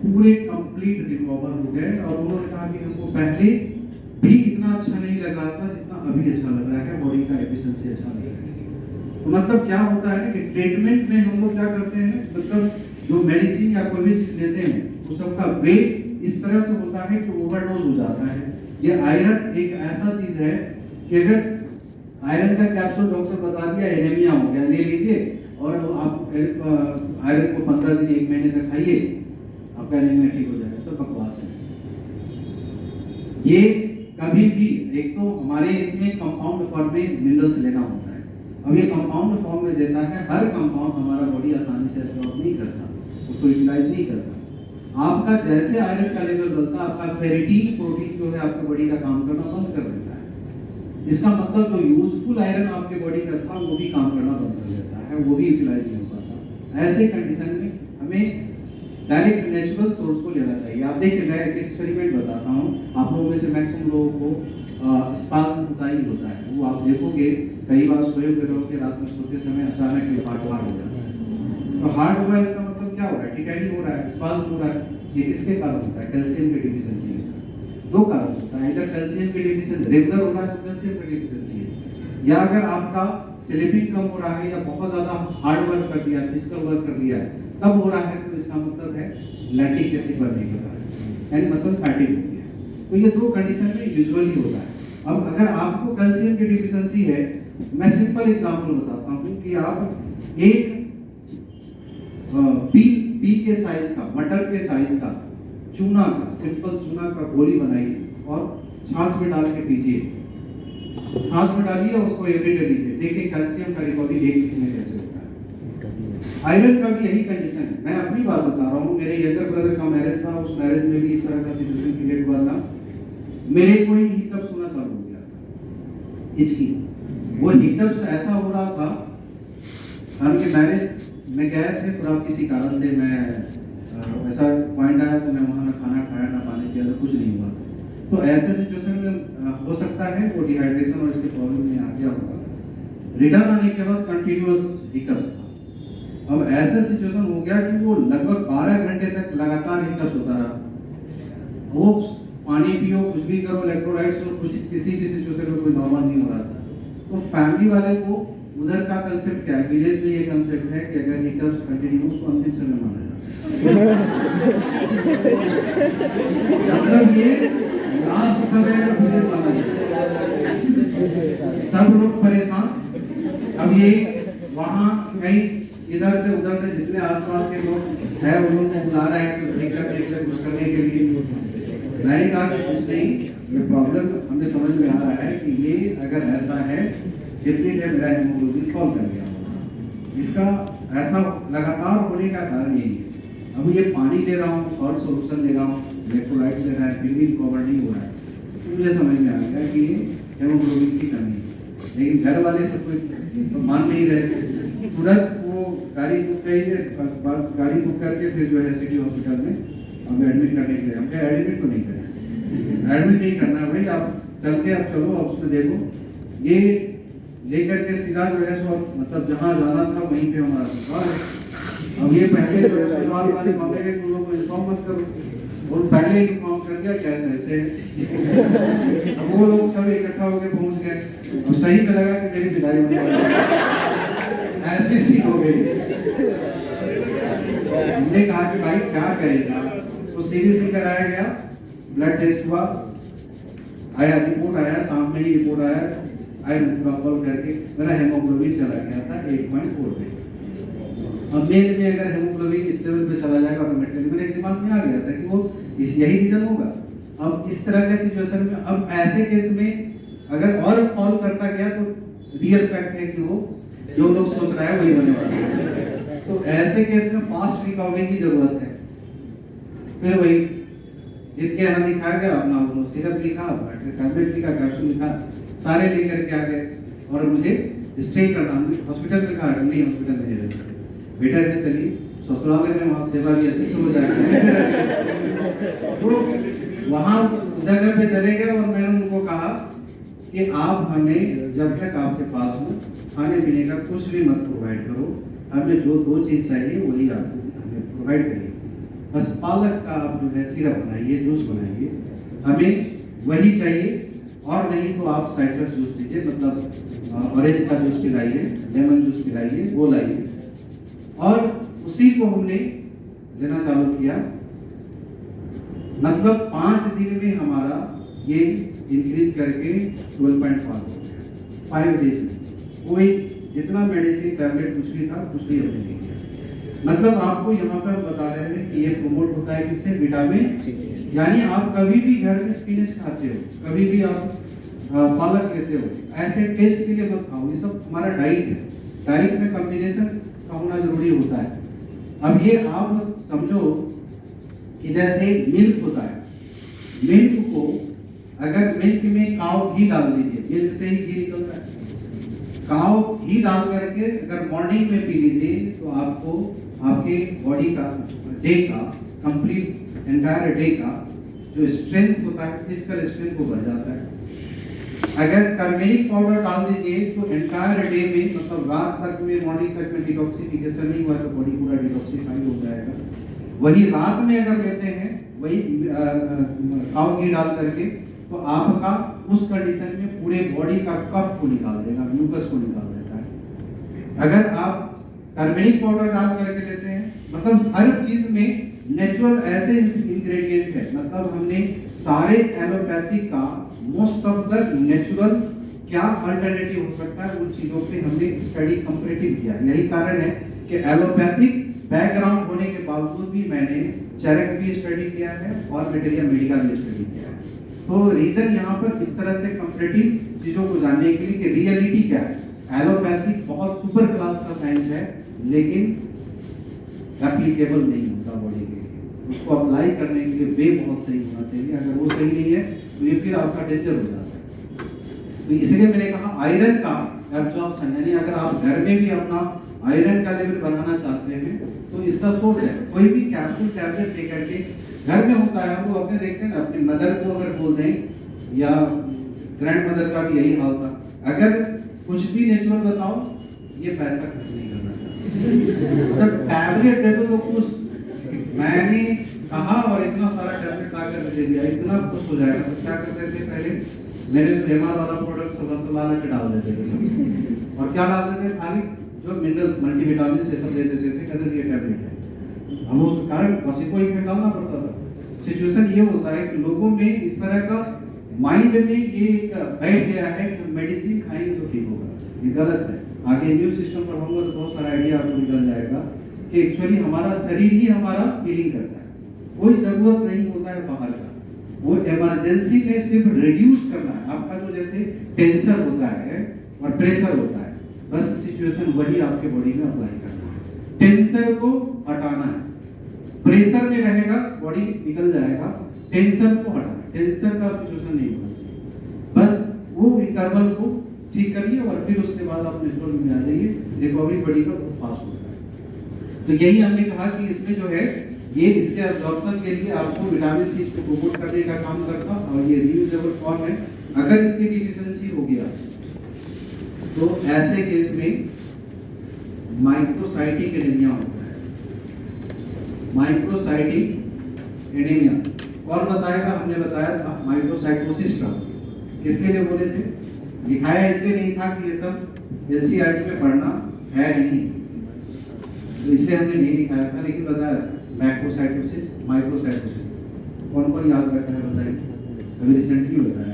पूरे कंप्लीट रिकवर हो गए। और उन्होंने कहा कि हमको पहले भी इतना अच्छा नहीं लग रहा था जितना अभी अच्छा लग रहा है, बॉडी का एफिशिएंसी अच्छा लग रहा है। तो मतलब क्या होता है ना कि ट्रीटमेंट में हम लोग क्या करते हैं, मतलब जो मेडिसिन या कोई भी चीज लेते हैं वो सबका वे इस तरह से होता है कि ओवरडोज हो जाता है। ये आयरन एक ऐसा चीज है कि अगर आयरन का कैप्सूल डॉक्टर बता दिया एनीमिया हो गया, ले लीजिए और आप आयरन को 15 दिन 1 महीने तक खाइए, आपका एनीमिया ठीक हो जाएगा, सब बकवास है। ये कभी भी, एक तो हमारे इसमें कंपाउंड फॉर्म में मिनरल्स लेना होता है, अब ये कंपाउंड फॉर्म में देता है, हर कंपाउंड हमारा बॉडी आसानी से एब्जॉर्ब नहीं करता, उसको यूटिलाइज नहीं करता। आपका जैसे आयरन का लेवल बढ़ता है, आपका फेरिटीन प्रोटीन जो है आपके बॉडी का काम करना बंद कर देता है। इसका मतलब जो यूजफुल आयरन आपके बॉडी का था वो भी काम करना बंद कर देता है, वो भी यूटिलाइज नहीं हो पाता। ऐसे कंडीशन में हमें डायरेक्ट नेचुरल सोर्स को लेना चाहिए। आप देखिए, मैं एक एक्सपेरिमेंट बताता हूँ, आप लोगों में से मैक्सिमम लोगों को स्पाज्म होता ही होता है। वो आप देखोगे कई बार सोए हुए रहोगे, रात में सोते समय अचानक हार्ट हो जाता है। तो हार्ट हुआ इसका मतलब क्या हो रहा है, टिटैनिंग हो रहा है, स्पाज्म हो रहा है। ये किसके कारण होता है, कैल्शियम की डिफिशिएंसी के कारण। दो कारण होता है, इधर कैल्शियम की डिफिशिएंसी रेगुलर हो रहा है तो कैल्शियम की डिफिशिएंसी है, या अगर आपका स्लीपिंग कम हो रहा है या बहुत ज्यादा हार्ड वर्क कर दिया, फिजिकल वर्क कर लिया है, तब हो रहा है, तो इसका मतलब है लैक्टिक एसिड बढ़ने के कारण, यानी मसल फैटिग हो गया। तो ये दो कंडीशन में यूजुअली होता है। अब अगर आपको कैल्शियम की डिफिशिएंसी है, मैं सिंपल एग्जांपल बताता हूँ कि आप एक पी के साइज का, मटर के साइज का चूना का, सिंपल चूना का गोली बनाइए और छाछ में डाल के पीजिए, छाछ में डालिए, उसको एवरीडे लीजिए, देखिए कैल्शियम का रिकवरी 1 वीक में कैसे होता है। आयरन का भी यही कंडीशन है। मैं अपनी बात बता रहा हूँ, मेरे यंगर ब्रदर का मैरिज था, उस मैरिज में भी इस तरह का सिचुएशन क्रिएट हुआ था। मेरे को ही हिकअप्स होना चालू हो गया था इसकी, वो हिकअप्स ऐसा हो रहा था, कारण के मैरिज में गए थे, थोड़ा किसी कारण से मैं ऐसा पॉइंट आया तो मैं वहाँ ना खाना खाया ना पानी पिया, तो कुछ नहीं हुआ था। तो ऐसे सिचुएशन में हो सकता है वो डिहाइड्रेशन और इसके प्रॉब्लम में आ गया होगा। रिटर्न आने के बाद कंटिन्यूअस हिकअप्स था। अब ऐसा सिचुएशन हो गया कि वो लगभग 12 घंटे तक लगातार हिकअप्स होता रहा। वो पानी पियो, कुछ भी करो, इलेक्ट्रोलाइट्स लो, कुछ किसी भी सिचुएशन में कोई नॉर्मल नहीं हो रहा था। तो फैमिली वाले को उधर का कंसेप्ट क्या है, विलेज में ये कंसेप्ट है कि अगर हिकअप्स कंटिन्यू, उसको अंतिम समय माना जाता है। मतलब ये लास्ट समय का पीरियड माना जाता है। सब लोग परेशान। अब ये वहाँ कहीं इधर से उधर से जितने आसपास के लोग हैं उन लोगों को बुला रहे हैं कि ठीक करने के लिए, कुछ करने के लिए। मैंने कहा कि कुछ नहीं, ये प्रॉब्लम हमें समझ में आ रहा है कि ये अगर ऐसा है, डेफिनेट है मेरा हेमोग्लोबिन फॉल कर गया होगा। इसका ऐसा लगातार होने का कारण यही है। अब ये पानी ले रहा हूँ, सॉल्ट सोल्यूशन ले रहा हूँ, इलेक्ट्रोलाइट्स ले रहा है, फिर भी रिकवर नहीं हो रहा है। तो मुझे समझ में आ गया कि हेमोग्लोबिन की कमी है। लेकिन घर वाले सब कुछ तो मान नहीं रहे। तुरंत वो गाड़ी बुक करके फिर जो है सिटी हॉस्पिटल में हमें एडमिट करने के लिए, हमने एडमिट तो नहीं करें, एडमिट नहीं करना है भाई, आप चल के आप चलो, आप उसमें देखो। ये लेकर के सीधा जो है सो मतलब जहाँ जाना था वहीं पे हमारा अस्पताल है। अब ये पहले जो है अस्पताल वाले मामले के उन लोगों को इन्फॉर्म मत करो, वो पहले इन्फॉर्म कर दिया क्या ऐसे। अब वो लोग सब इकट्ठा होकर पहुंच गए, अब सही में लगा कि मेरी विदाई होने वाली है, ऐसी सी हो गई। हमने कहा कि भाई क्या करेगा, तो सीबीसी कराया गया, ब्लड टेस्ट हुआ, आया रिपोर्ट आया, शाम में ही रिपोर्ट आया, आयरन पूरा फॉल करके मेरा हेमोग्लोबिन चला गया था 8.4 पे। अब मेल में अगर हेमोग्लोबिन इस लेवल पे चला जाएगा ऑटोमेटिकली, मेरे दिमाग में आ गया था कि वो इस यही रीजन होगा। अब इस तरह के सिचुएशन में, अब ऐसे केस में अगर और फॉल करता गया तो रियल फैक्ट है कि वो जो लोग सोच रहा है वही होने वाला है। तो ऐसे केस में फास्ट रिकवरी की जरूरत है। फिर वही जिनके यहाँ दिखाया गया, अपना वो सिरप लिखा, टैबलेट लिखा, कैप्सूल लिखा, सारे लेकर के आ गए और मुझे स्टे करना, हॉस्पिटल में कहा नहीं, हॉस्पिटल में नहीं रह सकते, बेटर है चलिए ससुराल में, वहाँ सेवा भी अच्छे से हो जाएगी। तो वहाँ उस जगह पे चले गए और मैंने उनको कहा कि आप हमें जब तक आपके पास हो खाने पीने का कुछ भी मत प्रोवाइड करो, हमें जो 2 चीज़ चाहिए वही आप हमें प्रोवाइड करिए। बस पालक का आप जो है सिरप बनाइए, जूस बनाइए, हमें वही चाहिए। और नहीं तो आप साइट्रस जूस दीजिए, मतलब ऑरेंज का जूस पिलाइए, लेमन जूस पिलाइए, वो लाइए। और उसी को हमने लेना चालू किया। मतलब 5 दिन में हमारा ये इंक्रीज करके 12.5 हो गया 5 डेज में। कोई जितना मेडिसिन टैबलेट कुछ भी था, कुछ भी हमने नहीं किया। मतलब आपको यहाँ पे हम बता रहे हैं कि ये प्रमोट होता है किससे? Vitamin C. यानी आप कभी भी घर में स्पिनच खाते हो, कभी भी आप पालक लेते हो, ऐसे टेस्ट के लिए मत खाओ। ये सब हमारा डाइट है। डाइट में कॉम्बिनेशन का होना जरूरी होता है। अब ये आप समझो कि जैसे मिल्क होता है, मिल्क को अगर मिल्क में काव घी डाल दीजिए, मिल्क से ही घी निकलता है। काव घी डाल करके अगर मॉर्निंग में पी लीजिए तो आपको आपके बॉडी का डे का कंप्लीट एंटायर डे का जो स्ट्रेंथ होता है, फिजिकल स्ट्रेंथ वो बढ़ जाता है। अगर टर्मेरिक पाउडर डाल दीजिए तो एंटायर डे में, मतलब रात तक में, मॉर्निंग तक में डिटॉक्सिफिकेशन नहीं हुआ तो बॉडी पूरा डिटॉक्सिफाई हो जाएगा। वही रात में अगर लेते हैं वही काव घी डाल करके, तो आपका उस कंडीशन में पूरे बॉडी का कफ को निकाल देगा, म्यूकस को निकाल देता है। अगर आप टर्मेरिक पाउडर डाल करके लेते हैं, मतलब हर चीज में नेचुरल ऐसे इंग्रेडिएंट है। मतलब हमने सारे एलोपैथिक का मोस्ट ऑफ द नेचुरल क्या अल्टरनेटिव हो सकता है उन चीजों पे हमने स्टडी कंपैरेटिव किया। यही कारण है कि एलोपैथिक बैकग्राउंड होने के बावजूद भी मैंने चरक भी स्टडी किया है और वेटेरिया मेडिका भी स्टडी किया है। तो रीजन यहाँ पर इस तरह से कंपैरेटिव चीजों को जानने के लिए कि रियलिटी क्या है। एलोपैथिक बहुत सुपर क्लास का साइंस है, लेकिन एप्लीकेबल नहीं होता बॉडी के लिए। उसको अप्लाई करने के लिए वे बहुत सही होना चाहिए। अगर वो सही नहीं है तो ये फिर आपका डेंजर हो जाता है। तो इसलिए मैंने कहा आयरन का एब्जॉर्प्शन, यानी अगर आप घर में भी अपना आयरन का लेवल बनाना चाहते हैं तो इसका सोर्स है। कोई भी कैप्सूल टैबलेट लेकर के घर में होता है, हम लोग अपने देखते हैं ना, अपनी मदर को अगर बोल दें या ग्रैंड मदर का भी यही हाल था, अगर कुछ भी नेचुरल बताओ ये पैसा खर्च नहीं करना चाहते, मतलब टैबलेट दे दो तो खुश। मैंने कहा और इतना सारा टैबलेट ला कर दे दिया, इतना खुश हो जाएगा। तो क्या करते थे पहले, मेरे फेमर वाला प्रोडक्ट सब ला के डाल देते थे सब। और क्या डालते थे? खाली जो मिनरल्स मल्टीविटामिन से सब दे देते थे, कहते थे ये टैबलेट है। हम उसके कारण वसीको इफेक्ट डालना पड़ता था। सिचुएशन ये होता है कि लोगों में इस तरह का माइंड में ये बैठ गया है कि मेडिसिन खाएंगे तो ठीक होगा। ये गलत है। आगे इम्यून सिस्टम पर होगा तो बहुत सारा आइडिया आपको निकल जाएगा कि एक्चुअली हमारा शरीर ही हमारा हीलिंग करता है। कोई जरूरत नहीं होता है बाहर का। वो इमरजेंसी में सिर्फ रिड्यूस करना है। आपका जो जैसे टेंशन होता है और प्रेशर होता है, बस सिचुएशन वही आपके बॉडी में अप्लाई करना है। टेंशन को हटाना है। प्रेशर में रहेगा बॉडी निकल जाएगा, टेंशन को हटाना। टेंशन का सिचुएशन नहीं होना चाहिए। बस वो इंटरवल को ठीक करिए और फिर उसके बाद आप नेचुरल में आ जाइए। रिकवरी बॉडी का बहुत फास्ट होता है। तो यही हमने कहा कि इसमें जो है ये इसके एब्जॉर्प्शन के लिए आपको विटामिन सी को प्रमोट करने का काम करता और ये रीयूजेबल फॉर्म है। अगर इसकी डिफिशिएंसी हो गया तो ऐसे केस में माइक्रोसाइटिक एनीमिया होता है। माइक्रोसाइटिक एनीमिया कौन बताएगा? हमने बताया था माइक्रोसाइटोसिस का। किसके लिए बोले थे? दिखाया इसलिए नहीं था कि ये सब एनसीईआरटी में पढ़ना है नहीं, तो इसलिए हमने नहीं दिखाया था, लेकिन बताया मैक्रोसाइटोसिस, माइक्रोसाइटोसिस। कौन कौन याद रखा है बताइए? अभी रिसेंटली बताया है।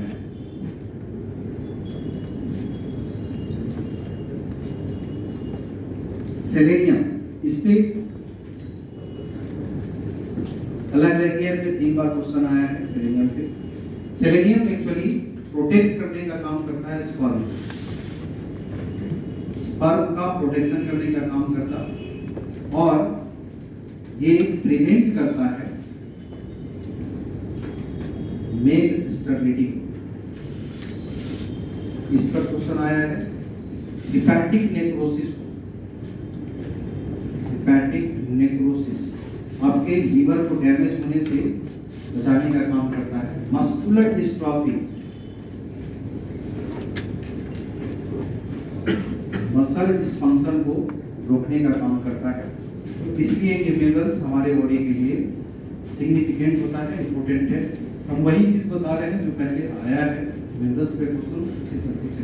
सेलेनियम, इस पे अलग अलग ईयर में 3 बार क्वेश्चन आया है सेलेनियम पे। सेलेनियम एक्चुअली प्रोटेक्ट करने का काम करता है स्पर्म। स्पर्म का प्रोटेक्शन करने का काम करता और ये प्रिवेंट करता है मेल स्टेबिलिटी को। इस पर क्वेश्चन आया है हिपैटिक नेक्रोसिस को। हिपैटिक नेक्रोसिस आपके लीवर को डैमेज होने से बचाने का काम करता है। मस्कुलर डिस्ट्रॉफी, मसल डिस्फंक्शन को रोकने का काम करता है। तो इसलिए ये मिनरल्स हमारे बॉडी के लिए सिग्निफिकेंट होता है, इम्पोर्टेंट है। हम वही चीज़ बता रहे हैं जो पहले आया है मिनरल्स पे क्वेश्चन, उसी सब कुछ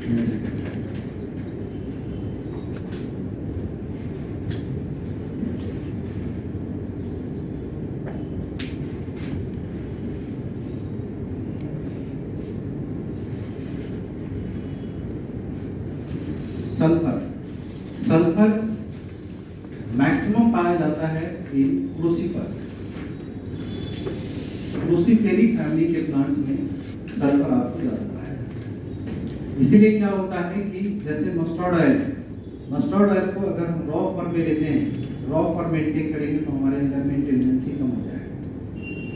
मेंशन करते हैं। सल्फर, सल्फर मैक्सिमम पाया जाता है इन क्रूसिफर, क्रूसिफेरी फैमिली के प्लांट्स में सल्फर आपको ज्यादा पाया जाता है। इसीलिए क्या होता है कि जैसे मस्टर्ड ऑयल है, मस्टर्ड ऑयल को अगर हम रॉ फॉर्म में लेते हैं, रॉ फॉर्म में इंटेक करेंगे तो हमारे अंदर में इंटेलिजेंसी कम हो जाएगा।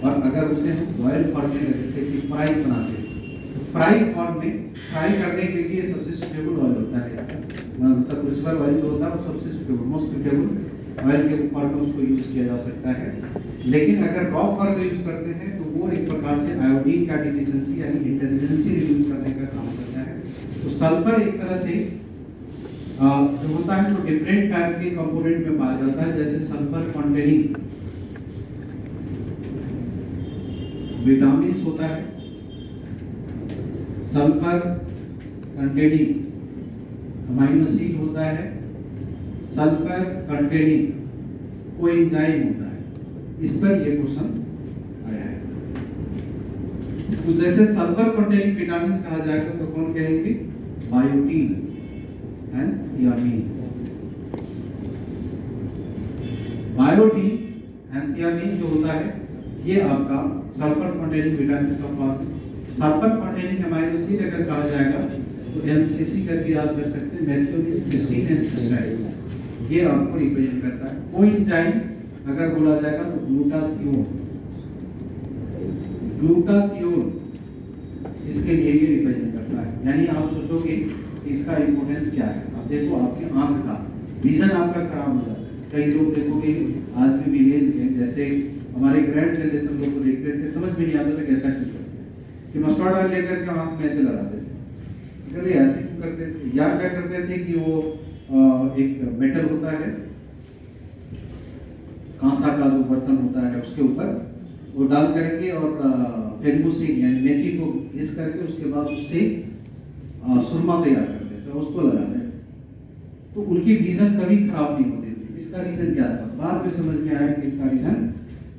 और अगर उसे हम बॉयल फॉर्म में जैसे कि फ्राई बनाते हैं, तो फ्राई फॉर्म में फ्राई करने के लिए सबसे सुटेबल ऑयल होता है इसका, मतलब क्रूसिफर ऑयल जो होता है वो सबसे सुटेबल, मोस्ट सुटेबल ऑयल के फॉर्म में उसको यूज किया जा सकता है। लेकिन अगर रॉ फॉर्म में यूज करते हैं तो वो एक प्रकार से आयोडीन का डिफिशिएंसी यानी इंटेलिजेंसी रिड्यूस करने का काम करता है। तो सल्फर एक तरह से जो होता है वो डिफरेंट टाइप के कंपोनेंट में पाया जाता है, जैसे सल्फर कंटेनिंग विटामिन होता है, सल्फर कंटेनिंग अमीनो एसिड होता है, सल्फर कंटेनिंग कोएंजाइम होता है। इस पर ये क्वेश्चन आया है। तो जैसे सल्फर कंटेनिंग विटामिन कहा जाएगा तो कौन कहेंगे? Biotin and thiamine. Biotin and thiamine जो होता है ये आपका सल्फर कंटेनिंग विटामिन का form. Sulphur containing amino acid अगर कहा जाएगा तो एमसीसी करके याद कर सकते हैं, मेथिओनिन सिस्टीन एंड सिस्टाइन, ये आपको रिप्रेजेंट करता है। कोएंजाइम अगर बोला जाएगा तो ग्लूटाथियोन, ग्लूटाथियोन इसके लिए ये रिप्रेजेंट करता है। यानी आप सोचोगे इसका इंपॉर्टेंस क्या है। आप देखो आपकी आंख का विजन आपका खराब हो जाता है। कई लोग देखोगे आज भी विलेज में, जैसे हमारे ग्रैंड जनरेशन लोग को देखते थे, समझ में नहीं आता था कैसा क्यों करते हैं कि मस्टर्ड ऑयल लेकर के आंख में ऐसे लगाते थे, कहते ऐसे क्यों करते थे। या क्या करते थे कि वो एक मेटल होता है, कांसा का जो बर्तन होता है उसके ऊपर वो डाल करके और फेनगुसिन यानी मेथी को घिस करके उसके बाद उससे सुरमा तैयार कर देते हैं, उसको लगाते हैं। तो उनकी विजन कभी खराब नहीं होती थी। इसका रीजन क्या था? बाद में समझ में आया कि इसका रीजन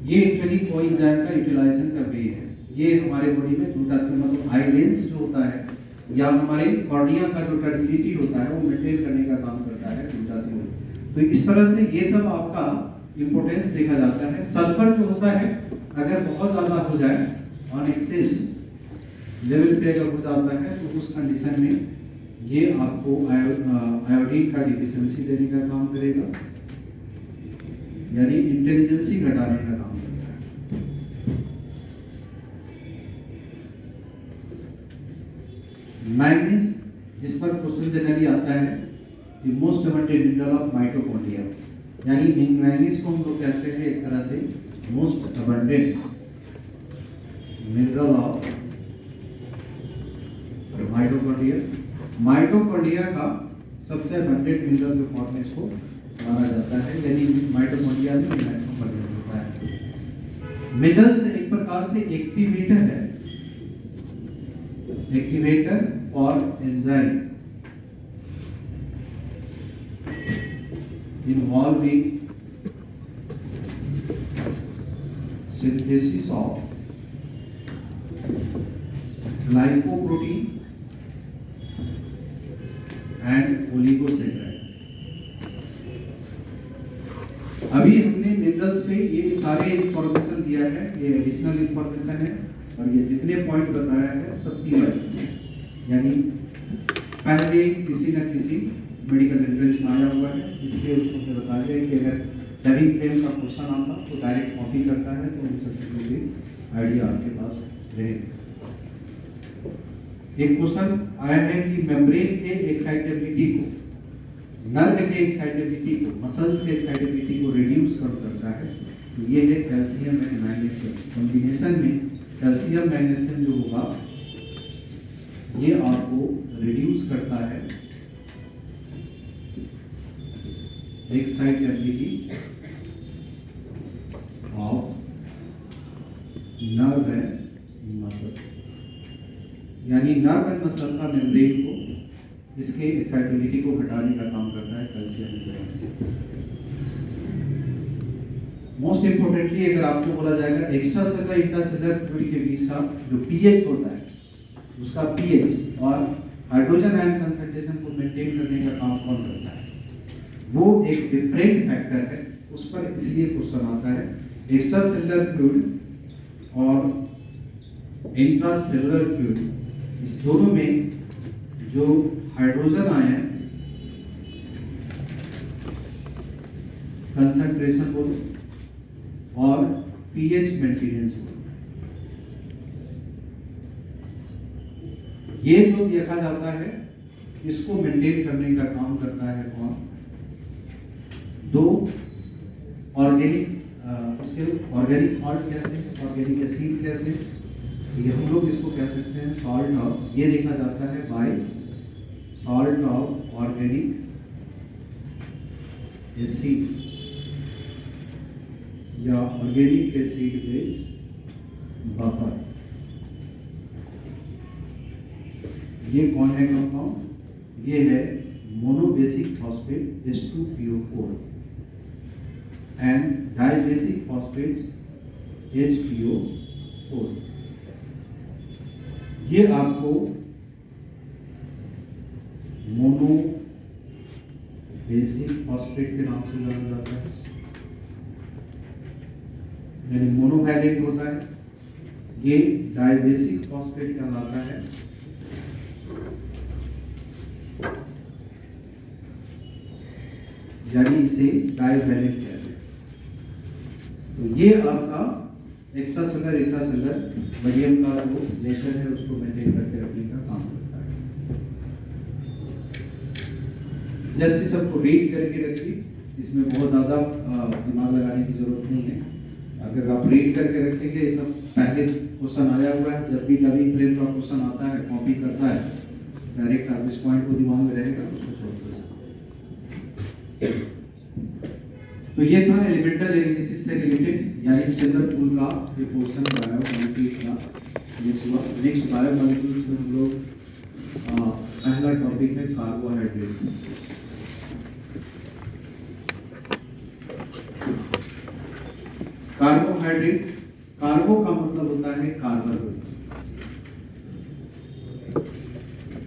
ये एक्चुअली कोएंजाइम का यूटिलाइजेशन का वे है। ये हमारे बॉडी में ग्लूटाथियोन मतलब आई लेंस जो होता है या हमारे कॉर्निया का जो डक्टिलिटी होता है वो मेंटेन करने का काम करता है ग्लूटाथियोन। तो इस तरह से ये सब आपका इंपॉर्टेंस देखा जाता है। सल्फर जो होता है अगर बहुत ज़्यादा हो जाए ऑन एक्सेस लेवल पे अगर हो जाता है तो उस कंडीशन में ये आपको आयोडीन का डिफिशिएंसी देने का काम करेगा, यानी इंटेलिजेंसी घटाने का काम करता है। मैंगनीज जिस पर क्वेश्चन जनरली आता है कि most abundant mineral of mitochondria, यानी मैंगनीज को हम लोग कहते हैं एक तरह से most abundant mineral of mitochondria. Mitochondria का सबसे अबंडेंट मिनरल जो फॉर्म में इसको माना जाता है, यानी माइटोकॉन्ड्रिया में मैक्सिमम प्रेजेंट होता है। मिनरल्स एक प्रकार से एक्टिवेटर है, एक्टिवेटर और enzyme involving synthesis of glycoprotein and oligosaccharide। अभी हमने मिनरल्स पे ये सारे इंफॉर्मेशन दिया है, ये एडिशनल इंफॉर्मेशन है और ये जितने पॉइंट बताया है सब पीवाई, यानी पहले किसी न किसी मेडिकल एंट्रेंस में आया हुआ है। इसलिए उसको हमने बता दिया कि अगर डबिंग फ्रेम का क्वेश्चन आता तो डायरेक्ट कॉपी करता है तो उन सब चीज़ों की आइडिया आपके पास रहेगी। एक क्वेश्चन आया है कि मेम्ब्रेन के एक्साइटेबिलिटी को, नर्व के एक्साइटेबिलिटी को, मसल्स के एक्साइटेबिलिटी को रिड्यूस करता है। तो ये है कैल्शियम एंड मैग्नीशियम कॉम्बिनेशन में। कैल्शियम मैग्नीशियम जो होगा ये आपको रिड्यूस करता है excitability of nerve and muscle, यानी नर्व एंड मसल का मेम्ब्रेन को, इसके एक्साइटेबिलिटी को घटाने का काम करता है कैल्शियम। मोस्ट इंपोर्टेंटली अगर आपको बोला जाएगा एक्स्ट्रा सेलुलर इंट्रासेलुलर फ्लूइड के बीच का जो पीएच होता है, उसका पीएच और हाइड्रोजन आयन कंसंट्रेशन को मेंटेन करने का काम कौन करता है, वो एक डिफरेंट फैक्टर है, उस पर इसलिए क्वेश्चन आता है। एक्स्ट्रा सेलुलर फ्लूइड और इंट्रासेलुलर फ्लूइड, इस दोनों में जो हाइड्रोजन आयन कंसंट्रेशन हो और पीएच मेंटेनेंस हो, ये जो देखा जाता है, इसको मेंटेन करने का काम करता है कौन? दो ऑर्गेनिक, इसके ऑर्गेनिक सॉल्ट कहते हैं, ऑर्गेनिक एसिड कहते हैं, ये हम लोग इसको कह सकते हैं सॉल्ट ऑफ, ये देखा जाता है by salt of organic acid या ऑर्गेनिक एसिड बेस बफर। ये कौन है कंपाउंड? ये है monobasic phosphate H2PO4 and dibasic phosphate HPO4। ये आपको मोनो बेसिक फॉस्फेट के नाम से जाना जाता है, यानी मोनोवैलेंट होता है। ये डाइबेसिक फॉस्फेट कहलाता है, यानी इसे डाइवैलेंट कहते हैं। तो ये आपका एक्स्ट्रा सेलुलर इंट्रासेलुलर मीडियम का जो नेचर है उसको मेंटेन करके रखने का काम करता है। जस्ट सबको रीड करके रखिए, इसमें बहुत ज़्यादा दिमाग लगाने की जरूरत नहीं है। अगर आप रीड करके रखेंगे, ये सब पहले क्वेश्चन आया हुआ है, जब भी डबिंग फ्रेम का क्वेश्चन आता है, कॉपी करता है, डायरेक्ट आप इस पॉइंट को दिमाग में रहेगा तो उसको सॉल्व कर सकते हैं। तो ये था एलिमेंटल एनालिसिस से रिलेटेड, यानी सेलुलर पूल का ये पोर्शन बायोमॉलिक्यूल्स का ये हुआ। नेक्स्ट बायोमॉलिक्यूल्स में हम लोग पहला टॉपिक है कार्बोहाइड्रेट। कार्बोहाइड्रेट, कार्बो का मतलब होता है कार्बन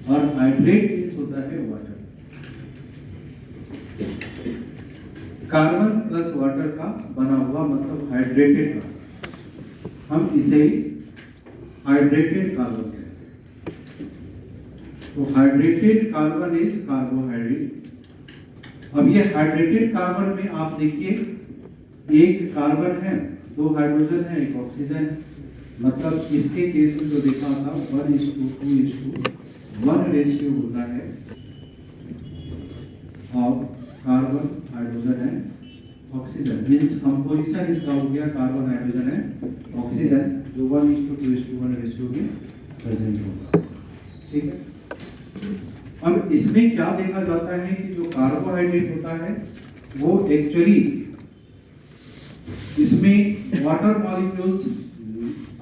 और हाइड्रेट मींस होता है वाटर। कार्बन प्लस वाटर का बना हुआ मतलब हाइड्रेटेड कार्बन, हम इसे हाइड्रेटेड कार्बन कहते हैं। तो हाइड्रेटेड कार्बन इज कार्बोहाइड्रेट। अब ये हाइड्रेटेड कार्बन में आप देखिए, एक कार्बन है, दो हाइड्रोजन है, एक ऑक्सीजन है। मतलब इसके केस में जो देखा था 1:2:1 रेशियो होता है of carbon, hydrogen and oxygen. Means composition इसका हो गया कार्बन, हाइड्रोजन एंड ऑक्सीजन, जो 1:2:1 रेशियो में प्रेजेंट होगा। ठीक है। अब इसमें क्या देखा जाता है कि जो कार्बोहाइड्रेट होता है वो एक्चुअली इसमें वाटर मॉलिक्यूल्स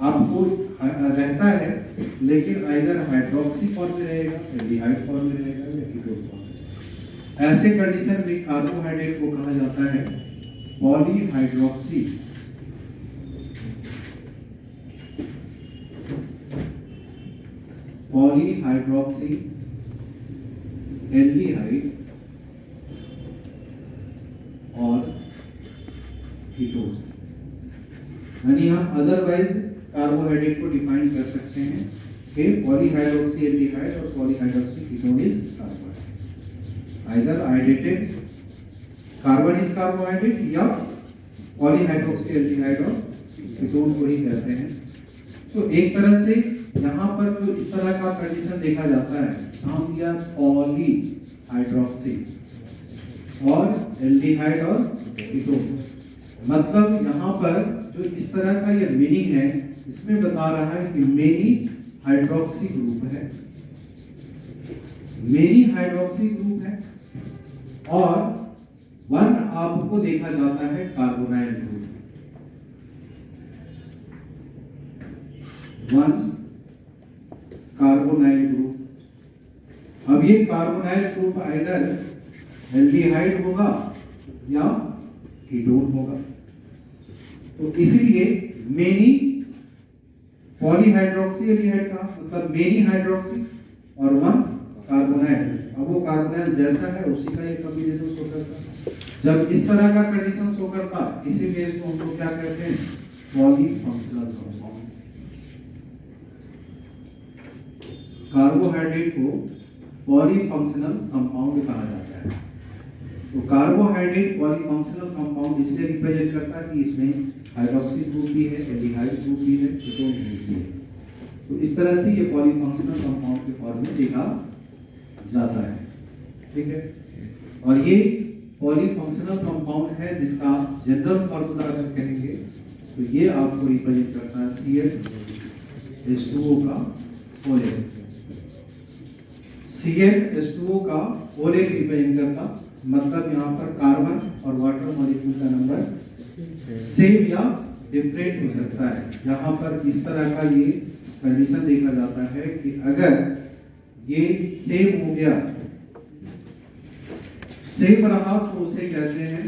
आपको रहता है, लेकिन आइदर हाइड्रोक्सी फॉर्म में रहेगा, एल्डिहाइड फॉर्म में रहेगा या कीटोन फॉर्म में। ऐसे कंडीशन में कार्बोहाइड्रेट को कहा जाता है पॉलीहाइड्रोक्सी पॉलीहाइड्रोक्सी एल्डिहाइड और कीटोन। यानी हम अदरवाइज कार्बोहाइड्रेट को डिफाइन कर सकते हैं कि पॉलीहाइड्रोक्सी एल्डिहाइड और polyhydroxy ketone is carbohydrate. Either hydrated carbon is carbohydrate या पॉलीहाइड्रोक्सी एल्डिहाइड और कीटोन को ही कहते हैं। तो एक तरह से यहाँ पर जो इस तरह का कंडीशन देखा जाता है, नाम दिया पॉलीहाइड्रोक्सी और एल्डिहाइड और कीटोन। मतलब यहाँ पर जो इस तरह का ये मीनिंग है, इसमें बता रहा है कि मेनी हाइड्रोक्सी ग्रुप है, मेनी हाइड्रोक्सी ग्रुप है और वन आपको देखा जाता है carbonyl group, one carbonyl group. अब ये कार्बोनाइल ग्रुप आइदर एल्डिहाइड होगा या कीटोन होगा। तो इसीलिए मेनी पॉलीहाइड्रोक्सी एल्डिहाइड का मतलब मेनी हाइड्रोक्सी और वन कार्बोनाइल। अब वो कार्बोनाइल जैसा है उसी का ये कॉम्बिनेशन शो करता है। जब इस तरह का कंडीशन शो करता इसीलिए इसको हम लोग क्या कहते हैं, पॉलीफंक्शनल कंपाउंड। कार्बोहाइड्रेट को पॉलीफंक्शनल कंपाउंड कहा जाता है। तो कार्बोहाइड्रेट पॉलीफंक्शनल कंपाउंड इसलिए रिप्रेजेंट करता है कि इसमें हाइड्रोक्सी ग्रुप भी है, एल्डिहाइड ग्रुप भी है, कीटोन ग्रुप भी है। तो इस तरह से ये पॉलीफंक्शनल कंपाउंड के फॉर्म में देखा जाता है। ठीक है, और ये पॉलीफंक्शनल कंपाउंड है जिसका जनरल फॉर्मूला अगर कहेंगे तो ये आपको रिप्रेजेंट करता है CnH2O का ओलेन। CnH2O का ओलेन रिप्रेजेंट करता, मतलब यहाँ पर कार्बन और वाटर मॉलिक्यूल का नंबर सेम या डिफरेंट हो सकता है। यहाँ पर इस तरह का ये कंडीशन देखा जाता है कि अगर ये सेम हो गया, सेम रहा तो उसे कहते हैं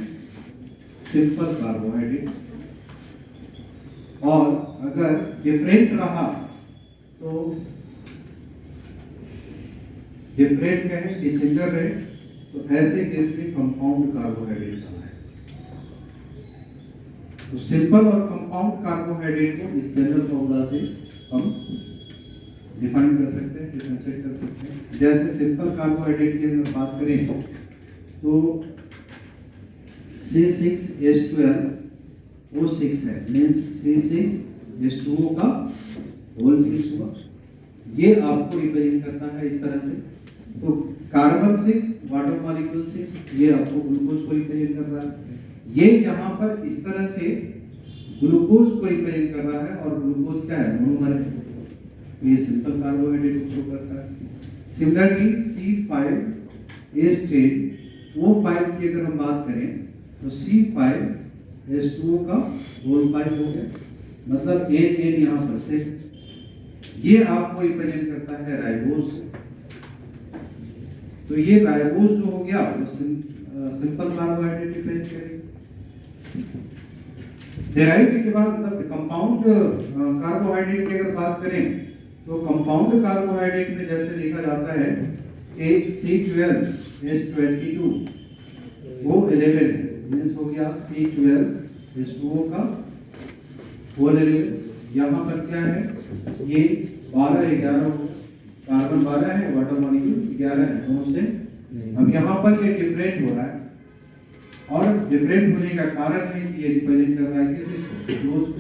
सिंपल कार्बोहाइड्रेट, और अगर डिफरेंट रहा तो डिफरेंट कहें, डिसिमिलर है, तो ऐसे केस में कंपाउंड कार्बोहाइड्रेट कहलाए। तो सिंपल और कंपाउंड कार्बोहाइड्रेट को इस जनरल फॉर्मूला से हम डिफाइन कर सकते हैं, डिफरेंशिएट कर सकते हैं। जैसे सिंपल कार्बोहाइड्रेट की अगर बात करें तो C6H12O6 है, मींस C6H2O का होल 6 हुआ। ये आपको रिप्रेजेंट करता है इस तरह से। तो कार्बन 6, वाटर मॉलिक्यूल 6, ये आपको ग्लूकोज को रिप्रेजेंट कर रहा है। ये यहाँ पर इस तरह से ग्लूकोज को रिप्रेजेंट कर रहा है, और ग्लूकोज क्या है, मोनोमर है, तो ये सिंपल कार्बोहाइड्रेट को शो करता है। सिमिलरली C5H10 O5 की अगर हम बात करें तो C5H2O का होल 5 हो गया, मतलब N यहाँ पर से ये आपको रिप्रेजेंट करता है राइबोज। तो ये राइबोज जो हो गया वो सिंपल कार्बोहाइड्रेट रिप्रेजेंट करेगा। डेराइव के बाद मतलब कंपाउंड कार्बोहाइड्रेट की अगर बात करें तो कंपाउंड कार्बोहाइड्रेट में जैसे देखा जाता है कि C12H22 वो 11 है, मींस हो गया C12H2O का होल 11। यहाँ पर क्या है, ये 12-11 हो गया, कार्बन 12 है, वाटर मॉलिक्यूल 11 है, दोनों से। अब यहाँ पर ये डिफरेंट हो रहा है, और डिफरेंट होने का कारण है कि ये रिप्रेजेंट कर रहा है किसी को, सुक्रोज को।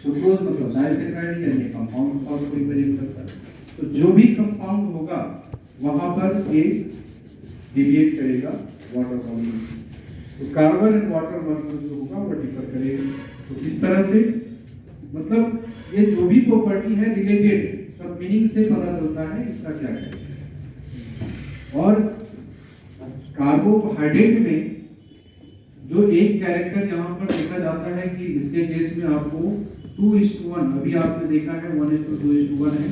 सुक्रोज मतलब डाइसैकेराइड, यानी कंपाउंड फॉर्म को रिप्रेजेंट करता है। तो जो भी कंपाउंड होगा वहां पर ये डिविएट करेगा वाटर मॉलिक्यूल से। तो कार्बन एंड वाटर मॉलिक्यूल जो होगा वो डिफर करेगा। तो इस तरह से मतलब ये जो भी प्रॉपर्टी है रिलेटेड, सब मीनिंग से पता चलता है इसका क्या है। और कार्बोहाइड्रेट में जो एक कैरेक्टर यहाँ पर देखा जाता है कि इसके केस में आपको 2:1, अभी आपने देखा है 1:2:1 है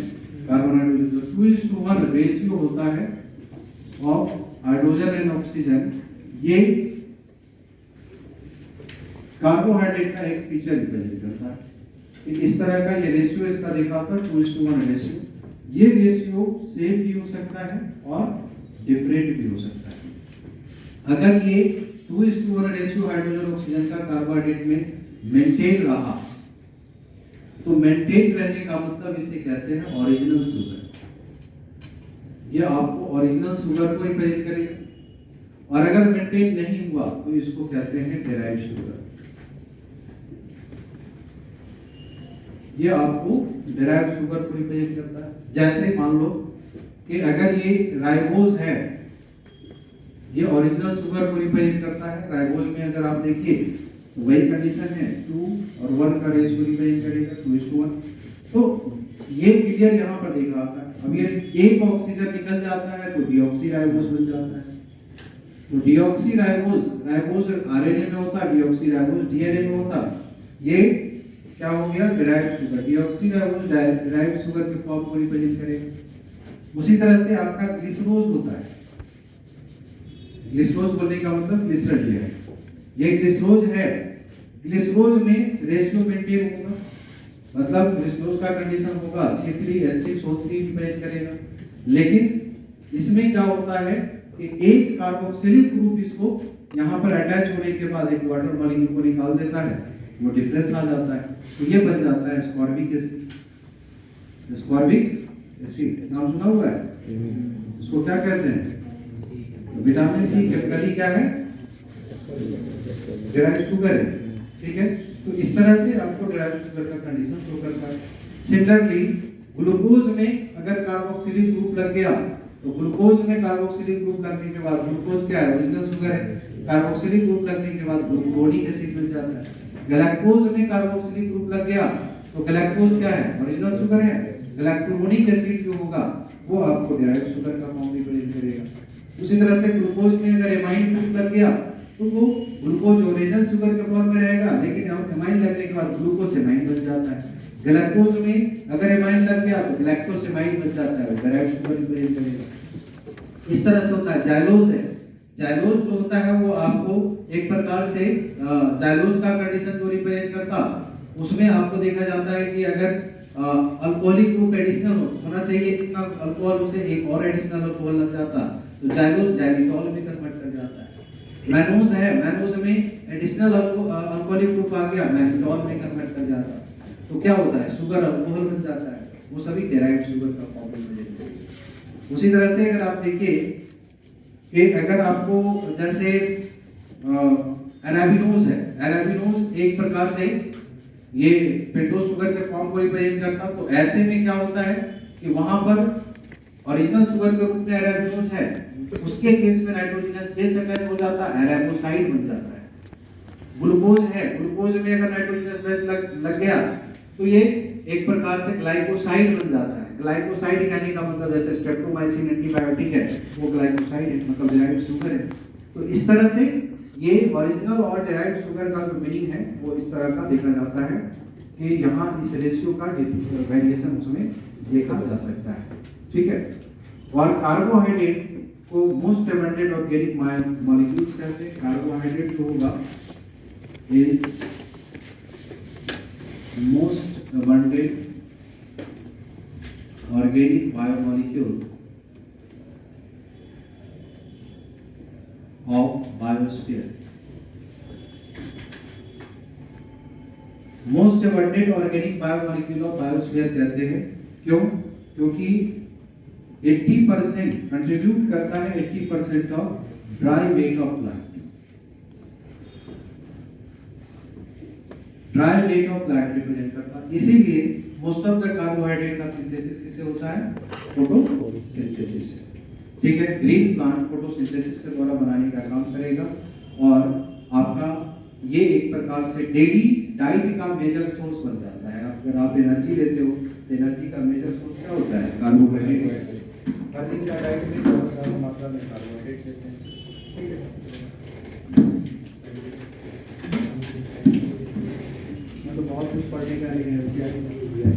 कार्बोहाइड्रेट, 2:1 रेशियो होता है ऑफ हाइड्रोजन एंड ऑक्सीजन। ये कार्बोहाइड्रेट का एक फीचर रिप्रेजेंट करता है कि इस तरह का ये रेशियो इसका देखा था 2:1 रेशियो। ये रेशियो सेम भी हो सकता है और डिफरेंट भी हो सकता है। अगर ये 2:1 रेशियो हाइड्रोजन ऑक्सीजन का कार्बोहाइड्रेट में मेंटेन रहा तो मेंटेन रहने का मतलब इसे कहते हैं ओरिजिनल शुगर। ये आपको ओरिजिनल शुगर को रिप्रेजेंट करेगा। और अगर मेंटेन नहीं हुआ तो इसको कहते हैं डेराइव्ड शुगर। ये आपको डेराइव्ड शुगर को रिप्रेजेंट करता है। जैसे मान लो कि अगर ये राइबोज है, ये ओरिजिनल शुगर को रिप्रेजेंट करता है। राइबोज में अगर आप देखिए वही कंडीशन है, 2 और 1 का रेशियो रिप्रेजेंट करेगा 2:1। तो ये क्लियर यहाँ पर देखा आता है। अब ये एक ऑक्सीजन निकल जाता है तो डीऑक्सी राइबोज बन जाता है। तो डीऑक्सी राइबोज आरएनए में होता, डीऑक्सी राइबोज डीएनए में होता। ये क्या हो गया? Derived sugar. Deoxy ribose derived sugar के फॉर्म को रिप्रेजेंट करेगा। उसी तरह से आपका ग्लिसरोज होता है। ग्लिसरोज बोलने का मतलब ग्लिसरॉल है। ये ग्लिसरोज है। ग्लिसरोज में रेशियो मेंटेन होगा, मतलब ग्लिसरोज का कंडीशन होगा C3H6O3 रिप्रेजेंट करेगा। लेकिन इसमें क्या होता है कि एक कार्बोक्सिलिक ग्रुप इसको यहाँ पर अटैच होने के बाद एक वाटर मॉलिक्यूल को निकाल देता है, वो डिफरेंस आ जाता है, तो ये बन जाता है एस्कॉर्बिक एसिड। एस्कॉर्बिक एसिड नाम सुना हुआ है? इसको क्या कहते हैं? विटामिन सी केमिकली क्या है? डिराइव्ड शुगर है। ठीक है, तो इस तरह से आपको डिराइव्ड शुगर का कंडीशन शो करता है। सिमिलरली ग्लूकोज में अगर कार्बोक्सिलिक ग्रुप लग गया, तो ग्लूकोज में कार्बोक्सिलिक ग्रुप लगने के बाद, ग्लूकोज क्या है? ओरिजिनल शुगर है। कार्बोक्सिलिक ग्रुप लगने के बाद ग्लूकोनिक एसिड बन जाता है। ग्लूकोज में कार्बोक्सिलिक ग्रुप लग गया तो ग्लूकोज क्या है? ओरिजिनल शुगर है। ग्लूकोनिक एसिड जो होगा वो आपको डिराइव्ड शुगर का फॉर्म रिप्रेजेंट करेगा। उसी तरह से ग्लूकोज में अगर एमाइन ग्रुप लग गया तो वो ग्लूकोज ओरिजिनल शुगर के फॉर्म में रहेगा, लेकिन एमाइन लगने के बाद ग्लूकोज एमाइन बन जाता है। ग्लूकोज में अगर एमाइन लग गया तो ग्लैक्टोज एमाइन बन जाता है, डिराइव्ड शुगर रिप्रेजेंट करेगा। इस तरह से होता है। जाइलोज है। जाइलोज जो होता है वो आपको एक प्रकार से जाइलोज का कंडीशन जो रिप्रेजेंट करता, उसमें आपको देखा जाता है कि अगर अल्कोहलिक ग्रुप एडिशनल होना चाहिए, जितना अल्कोहल उसे एक और एडिशनल अल्कोहल लग जाता, तो जाइलोज जाइलिटॉल में कन्वर्ट कर जाता है। मैनोज है। मैनोज में एडिशनल अल्कोहलिक ग्रुप आ गया, मैनिटॉल में कन्वर्ट कर जाता, तो क्या होता है? शुगर अल्कोहल बन जाता है। वो सभी डिराइव्ड शुगर का फॉर्म रिप्रेजेंट करते हैं। उसी तरह से अगर आप देखिए कि अगर आपको जैसे अराबिनोज है, अराबिनोज एक प्रकार से ये पेट्रोल शुगर के फॉर्म को रिप्रेजेंट करता, तो ऐसे में क्या होता है कि वहां पर ओरिजिनल शुगर के रूप में अराबिनोज है, उसके केस में नाइट्रोजनस बेस अटैच हो जाता है, अराबिनोसाइड बन जाता है। ग्लूकोज है। ग्लूकोज में अगर नाइट्रोजनस बेस लग गया तो ये एक प्रकार से ग्लाइकोसाइड बन जाता है। ग्लाइकोसाइड कहने का मतलब जैसे स्ट्रेप्टोमाइसिन एंटीबायोटिक है, वो ग्लाइकोसाइड है, मतलब डिराइव्ड शुगर है। तो इस तरह से ये ओरिजिनल और डिराइव्ड शुगर का जो मीनिंग है वो इस तरह का देखा जाता है कि यहाँ इस रेशियो का वेरिएशन उसमें देखा जा सकता है। ठीक है, और कार्बोहाइड्रेट को मोस्ट अबंडेंट ऑर्गेनिक मॉलिक्यूल्स कहते हैं। कार्बोहाइड्रेट जो होगा is most abundant organic biomolecule of biosphere. Most abundant organic biomolecule of biosphere कहते हैं। क्यों? क्योंकि 80% कंट्रीब्यूट करता है 80% of dry weight of plant. Dry weight of plant represent करता है। इसीलिए मोस्ट ऑफ द कार्बोहाइड्रेट का सिंथेसिस किससे होता है? फोटोसिंथेसिस से। ठीक है, ग्रीन प्लांट फोटोसिंथेसिस के द्वारा बनाने का काम करेगा, और आपका ये एक प्रकार से डेली डाइट का मेजर सोर्स बन जाता है। अगर आप एनर्जी लेते हो तो एनर्जी का मेजर सोर्स क्या होता है? कार्बोहाइड्रेट। हर दिन का डाइट में बहुत सारी मात्रा में कार्बोहाइड्रेट लेते हैं। ठीक है, तो बहुत कुछ पढ़ने का लेकिन एनसीईआरटी में दिया है।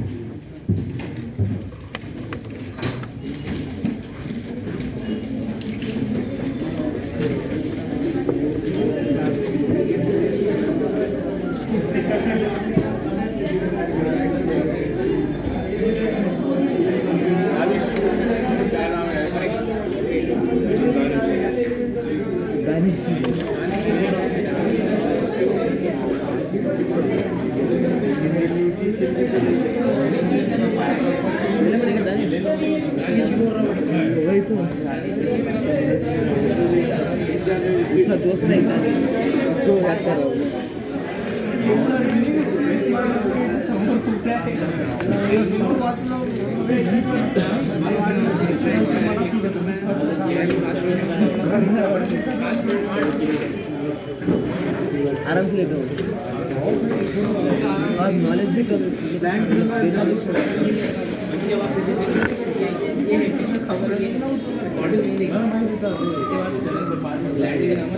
वही तो उसका दोस्त नहीं था, उसको याद करो। आराम से लेते हो और नॉलेज भी करो।
जब आप ये है कि खबर है बॉडी नहीं देखी उसके बाद लैंडिंग नामा